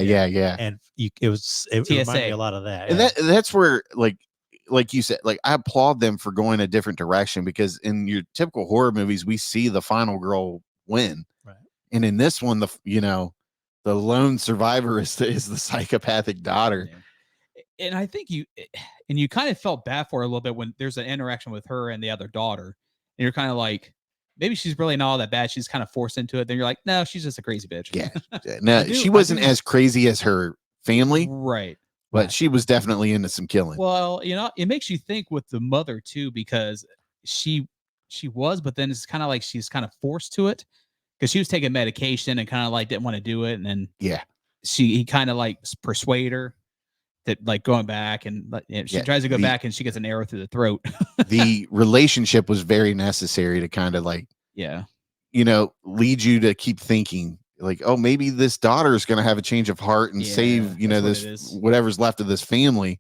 And it reminded me TSA. a lot of that. And yeah. that's where like you said, like I applaud them for going a different direction, because in your typical horror movies, we see the final girl win. Right. And in this one, the lone survivor is the psychopathic daughter. Yeah. And I think you kind of felt bad for her a little bit when there's an interaction with her and the other daughter. And you're kind of like, maybe she's really not all that bad. She's kind of forced into it. Then you're like, no, she's just a crazy bitch. Yeah. No, she wasn't as crazy as her family, Right. but she was definitely into some killing. Well, it makes you think with the mother too, because she was, but then it's kind of like she's kind of forced to it because she was taking medication and kind of like didn't want to do it. And then he kind of like persuade her that like going back, and she tries to go back and she gets an arrow through the throat. The relationship was very necessary to kind of like, lead you to keep thinking like, oh, maybe this daughter is going to have a change of heart and save, this whatever's left of this family,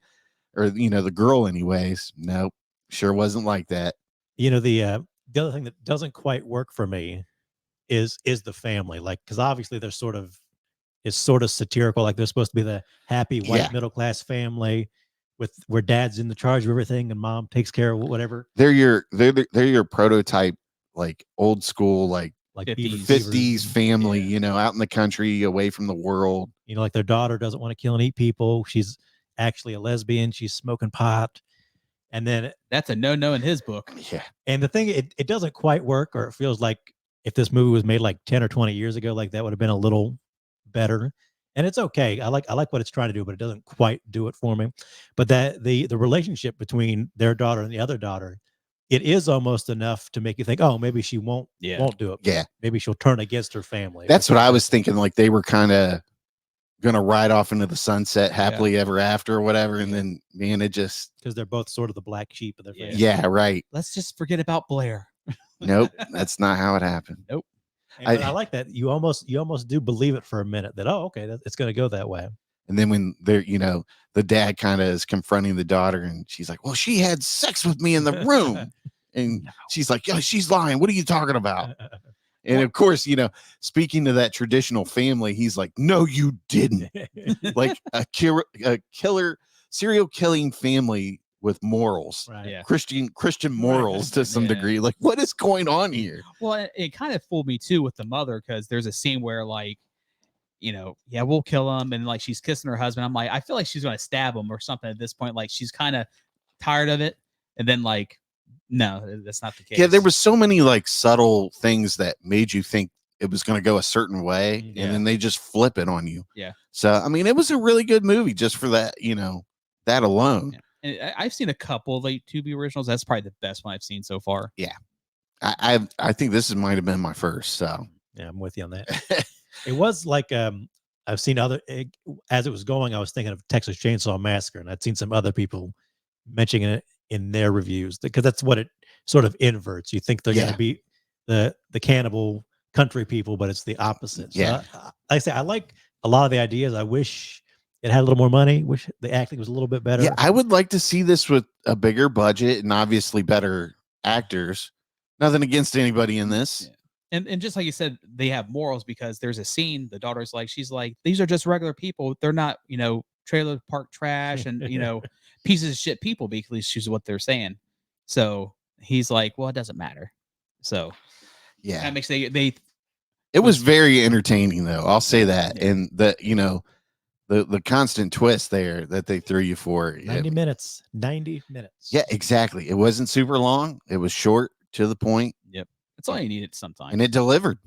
or, the girl anyways. Nope. Sure wasn't like that. The other thing that doesn't quite work for me is the family, like, because obviously they're sort of satirical, like they're supposed to be the happy white middle class family where dad's in the charge of everything and mom takes care of whatever. They're your prototype, like old school, like 50s family, out in the country, away from the world. Like their daughter doesn't want to kill and eat people. She's actually a lesbian. She's smoking pot. And then that's a no in his book. Yeah. And the thing, it doesn't quite work, or it feels like if this movie was made like 10 or 20 years ago, like that would have been a little better. And it's okay. I like what it's trying to do, but it doesn't quite do it for me. But that the relationship between their daughter and the other daughter, it is almost enough to make you think, oh, maybe she won't do it. Yeah. Maybe she'll turn against her family. That's what I was thinking. Like they were kind of gonna ride off into the sunset happily ever after or whatever. And then, man, it just, because they're both sort of the black sheep of their family. Yeah, right. Let's just forget about Blair. Nope, that's not how it happened. Nope. I like that. You almost do believe it for a minute that, oh, okay, it's going to go that way. And then when they're, the dad kind of is confronting the daughter, and she's like, well, she had sex with me in the room. And she's like, yeah, she's lying. What are you talking about? And of course, speaking to that traditional family, he's like, no, you didn't. Like a killer, serial killing family with morals, right? Yeah. Christian morals to some degree. Like, what is going on here? Well, it kind of fooled me too with the mother, because there's a scene where like, we'll kill him, and like she's kissing her husband. I'm like, I feel like she's going to stab him or something at this point. Like she's kind of tired of it, and then like, no, that's not the case. Yeah, there was so many like subtle things that made you think it was going to go a certain way, and then they just flip it on you. Yeah. So I mean, it was a really good movie just for that, that alone. Yeah. And I've seen a couple like Tubi originals. That's probably the best one I've seen so far. Yeah, I think this might have been my first. So yeah, I'm with you on that. It was like I've seen as it was going, I was thinking of Texas Chainsaw Massacre, and I'd seen some other people mentioning it in their reviews, because that's what it sort of inverts. You think they're going to be the cannibal country people, but it's the opposite. So I say I like a lot of the ideas. I wish it had a little more money. Wish the acting was a little bit better. Yeah, I would like to see this with a bigger budget and obviously better actors. Nothing against anybody in this. Yeah. And just like you said, they have morals, because there's a scene, the daughter's like, she's like, these are just regular people. They're not, trailer park trash and, pieces of shit people, because she's what they're saying. So he's like, well, it doesn't matter. So yeah, that makes it was very entertaining though. I'll say that. Yeah. And the constant twist there that they threw you for 90 minutes. Yeah, exactly. It wasn't super long. It was short, to the point. Yep. That's all you needed sometimes. And it delivered,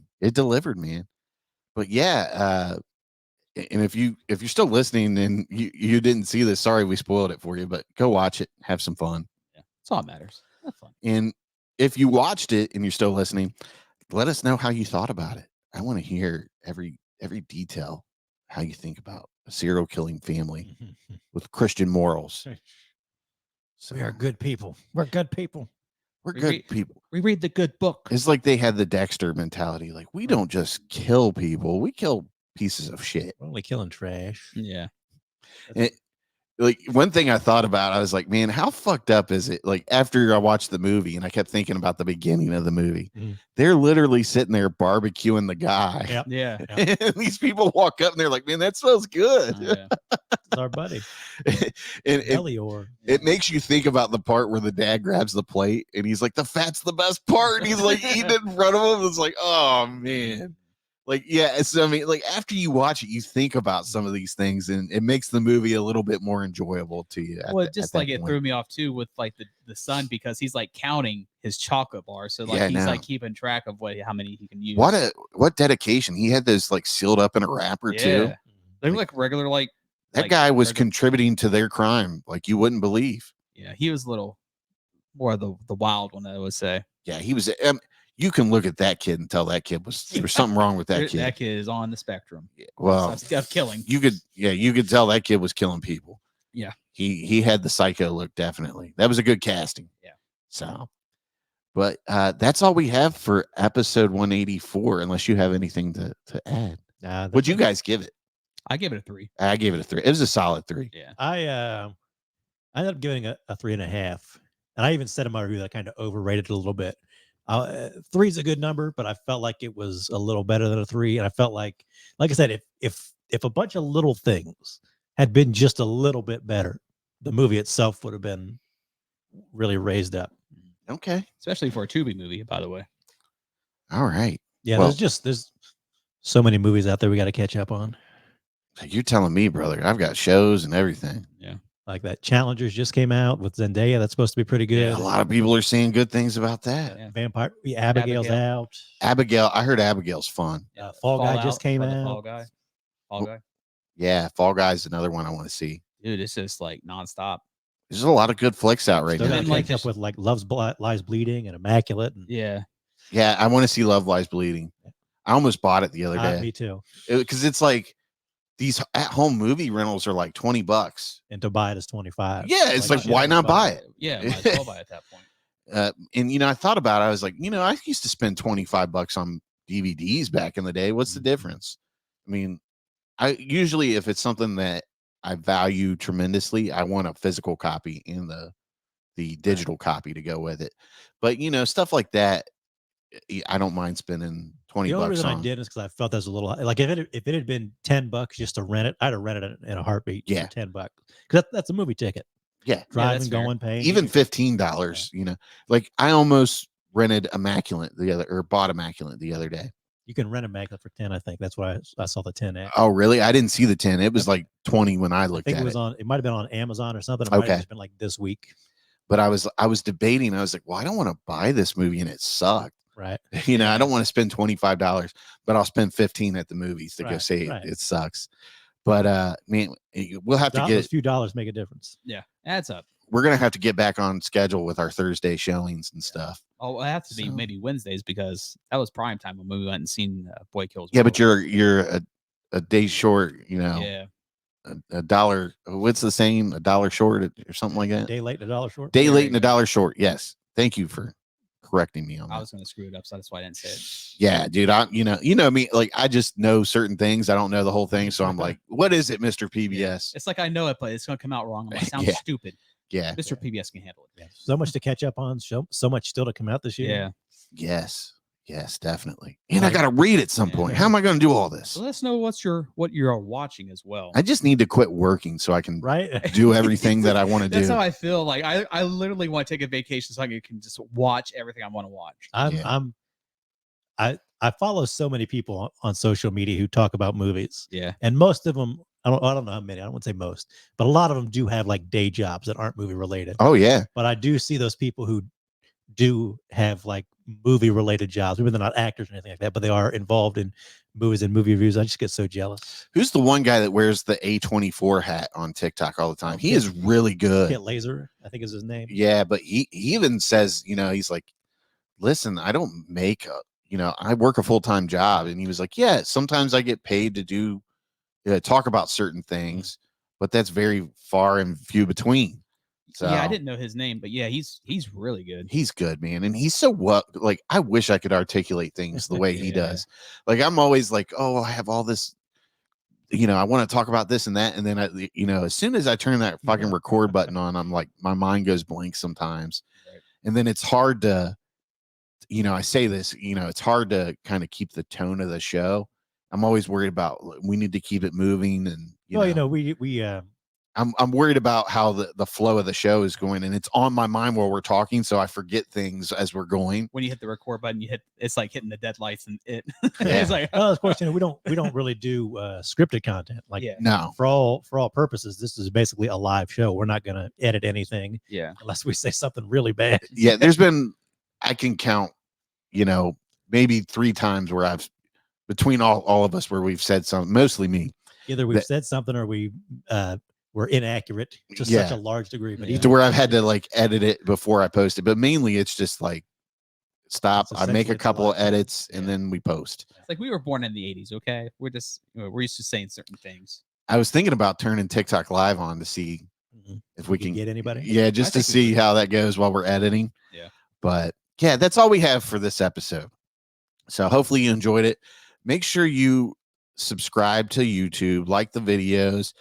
man. But yeah, and if you're still listening and you didn't see this, sorry we spoiled it for you, but go watch it, have some fun. Yeah, that's all that matters. Have fun. And if you watched it and you're still listening, let us know how you thought about it. I want to hear every detail, how you think about a serial killing family with Christian morals. So We are good people. We're good people. we're We good read- people. We read the good book. It's like they had the Dexter mentality. Like, we don't just kill people, we kill pieces of shit. We're only killing trash. Yeah. Like, one thing I thought about, I was like, man, how fucked up is it? Like, after I watched the movie and I kept thinking about the beginning of the movie, they're literally sitting there barbecuing the guy. Yep. Yeah. And these people walk up and they're like, man, that smells good. Yeah. It's our buddy. And Elior. it makes you think about the part where the dad grabs the plate and he's like, the fat's the best part. And he's like eating it in front of him. It's like, oh man. Like, yeah. So I mean, like, after you watch it, you think about some of these things and it makes the movie a little bit more enjoyable to you. Well, just like it threw me off too with like the son, because he's like counting his chocolate bar. So like Yeah, he's no. like keeping track of how many he can use. What dedication. He had those like sealed up in a wrapper too. Yeah. They were like regular, like That guy was regular- contributing to their crime like you wouldn't believe. Yeah, he was a little more the wild one, I would say. Yeah, he was. You can look at that kid and tell that kid there was something wrong with that kid. That kid is on the spectrum. Well, of killing. you could tell that kid was killing people. Yeah. He had the psycho look, definitely. That was a good casting. Yeah. So, but that's all we have for episode 184, unless you have anything to add. What'd you guys give it? I give it a 3. I gave it a 3. It was a solid 3. Yeah. I ended up giving a 3.5, and I even said in my review that I kind of overrated it a little bit. 3 is a good number, but I felt like it was a little better than a 3, and I felt like I said, if a bunch of little things had been just a little bit better, the movie itself would have been really raised up. Okay. Especially for a Tubi movie, by the way. All right. Yeah, Well, there's so many movies out there we got to catch up on. You're telling me, brother. I've got shows and everything. Yeah. Like that Challengers just came out with Zendaya. That's supposed to be pretty good. Yeah, a lot of people are saying good things about that. Yeah. Vampire. Abigail's out. Abigail, I heard Abigail's fun. Fall Guy just came for the out. Fall Guy. Fall Guy. Yeah, Fall Guy's another one I want to see. Dude, it's just like nonstop. There's a lot of good flicks out right Still now. got to like catch up with like Lies Bleeding and Immaculate. And, Yeah. Yeah, I want to see Love Lies Bleeding. I almost bought it the other day me too. because it's like these at-home movie rentals are like $20. And to buy it is 25. Yeah, it's like, why not buy it? Yeah, might as well buy at that point. And I thought about it. I was like, I used to spend $25 on DVDs back in the day. What's the difference? I mean, I usually, if it's something that I value tremendously, I want a physical copy and the digital copy to go with it. But stuff like that, I don't mind spending $20 The only reason on. I did is because I felt that was a little like if it had been $10 just to rent it, I'd have rented it in a heartbeat. Yeah. For $10 because that's a movie ticket. Yeah, Driving, that's fair. going, paying. even $15. Like I almost rented Immaculate bought Immaculate the other day. You can rent Immaculate for 10. I think that's why I saw the 10 at. Oh, really? I didn't see the 10. It was like 20 when I I looked think at it was it. on. It might have been on Amazon or something. It might Okay. have just been like this week. But I was debating. I was like, well, I don't want to buy this movie and it sucked. Right. I don't want to spend $25, but I'll spend 15 at the movies to go Right, say right. it sucks. But man, we'll have to Those get. few dollars make a difference. Yeah. Adds up. We're gonna have to get back on schedule with our Thursday showings and stuff. Oh, it has to be So- maybe Wednesdays because that was prime time when we went and seen Boy Kills Yeah, but World. you're a day short. Yeah. A dollar. What's the same? A dollar short or something like that. Day late and a dollar short. Day There late you and a go. dollar short. Yes. Thank you for correcting me on I that. was going to screw it up, so that's why I didn't say it. Yeah, dude. You know me. Like I just know certain things. I don't know the whole thing. So I'm like, what is it, Mr. PBS? It's like I know it, but it's going to come out wrong. I'm like, sounds Yeah. stupid. Yeah. Mr. PBS can handle it. Yeah. So much to catch up on. So much still to come out this year. Yeah. Yes. Yes, definitely. And I got to read at some point. How am I going to do all this? So let us know what you're watching as well. I just need to quit working so I can Right. do everything that I want to That's do. how I feel. Like I literally want to take a vacation so I can just watch everything I want to watch. I follow so many people on social media who talk about movies, Yeah. and most of them, I don't know how many. I don't want to say most, but a lot of them do have like day jobs that aren't movie related. Oh yeah. But I do see those people who do have like movie related jobs. Maybe they're not actors or anything like that, but they are involved in movies and movie reviews. I just get so jealous. Who's the one guy that wears the A24 hat on TikTok all the time? He is really good. Kit Laser, I think is his name. Yeah, but he even says, he's like, listen, I don't make I work a full-time job. And he was like, yeah, sometimes I get paid to talk about certain things, but that's very far and few between. So Yeah, I didn't know his name, but yeah, he's really good. he's good, man. And he's so like, I wish I could articulate things the way he Yeah. does. Like, I'm always like, oh, I have all this, I want to talk about this and that. And then as soon as I turn that fucking record button on, I'm like, my mind goes blank sometimes. Right. And then it's hard to, I say this, it's hard to kind of keep the tone of the show. I'm always worried about, we need to keep it moving. And, I'm worried about how the flow of the show is going, and it's on my mind while we're talking, so I forget things as we're going. When you hit the record button, it's like hitting the dead lights, and Yeah. it's like, well, of course, we don't really do scripted content. Like, yeah, No, for all purposes, this is basically a live show. We're not going to edit anything yeah. unless we say something really bad. yeah, there's been, I can count, maybe 3 times where I've, between all of us, where we've said something, mostly me. Either we've said something or we're inaccurate to such a large degree. But To where I've had to like edit it before I post it. But mainly it's just like, stop. It's I make a essentially couple of live. edits and then we post. It's like we were born in the 80s, okay? We're just we're used to saying certain things. I was thinking about turning TikTok live on to see if we can get anybody. Yeah, just to see how that goes while we're editing. Yeah. But yeah, that's all we have for this episode. So hopefully you enjoyed it. Make sure you subscribe to YouTube, like the videos.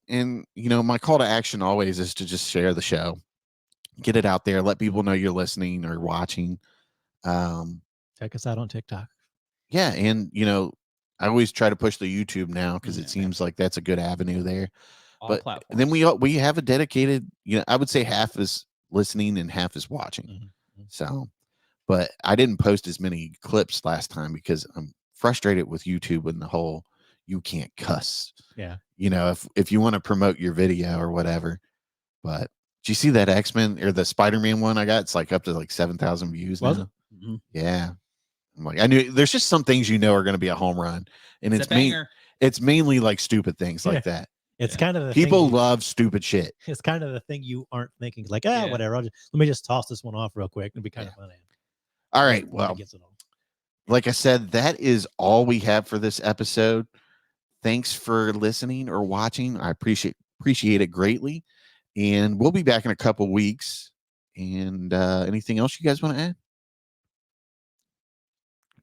And my call to action always is to just share the show, get it out there, let people know you're listening or watching. Check us out on TikTok. Yeah. And, I always try to push the YouTube now because it seems like that's a good avenue there. All But platforms. then we have a dedicated, I would say half is listening and half is watching. Mm-hmm. So, but I didn't post as many clips last time because I'm frustrated with YouTube and the whole, you can't cuss. Yeah. If you want to promote your video or whatever. But do you see that X-Men or the Spider-Man one I got? It's like up to like 7,000 views. Was now. it? Mhm. Yeah. I'm like, I knew there's just some things are going to be a home run, and It's a banger. it's mainly like stupid things like that. It's kind of the People thing love stupid shit. it's kind of the thing you aren't thinking, like, Yeah. whatever. Let me just toss this one off real quick. It'd be kind of funny. All right. When it Well, gets it all. like I said, that is all we have for this episode. Thanks for listening or watching. I appreciate it greatly. And we'll be back in a couple weeks. And anything else you guys want to add?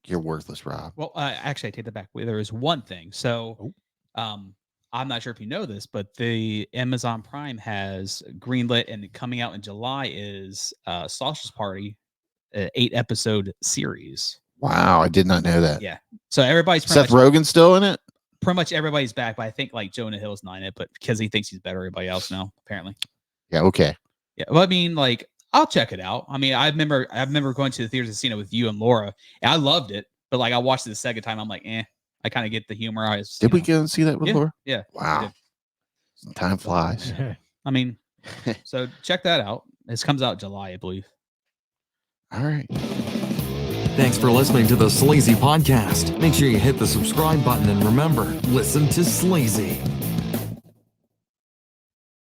You're worthless, Rob. Well, actually, I take that back. There is one thing. So, I'm not sure if you know this, but the Amazon Prime has greenlit and coming out in July is Sausage Party, 8-episode series. Wow, I did not know that. Yeah. So everybody's Seth Rogen still in it? pretty much everybody's back, but I think like Jonah Hill's not in it, but because he thinks he's better than everybody else now, apparently. Yeah, okay. Yeah. Well, I mean, like, I'll check it out. I mean, I remember going to the theaters and seeing it with you and Laura, and I loved it. But like, I watched it the second time, I'm like, I kind of get the humor. Did we go and see that with Yeah, Laura? yeah. Wow. Time flies. I mean, so check that out. This comes out July, I believe. All right. Thanks for listening to the Sleazy Podcast. Make sure you hit the subscribe button and remember, listen to Sleazy.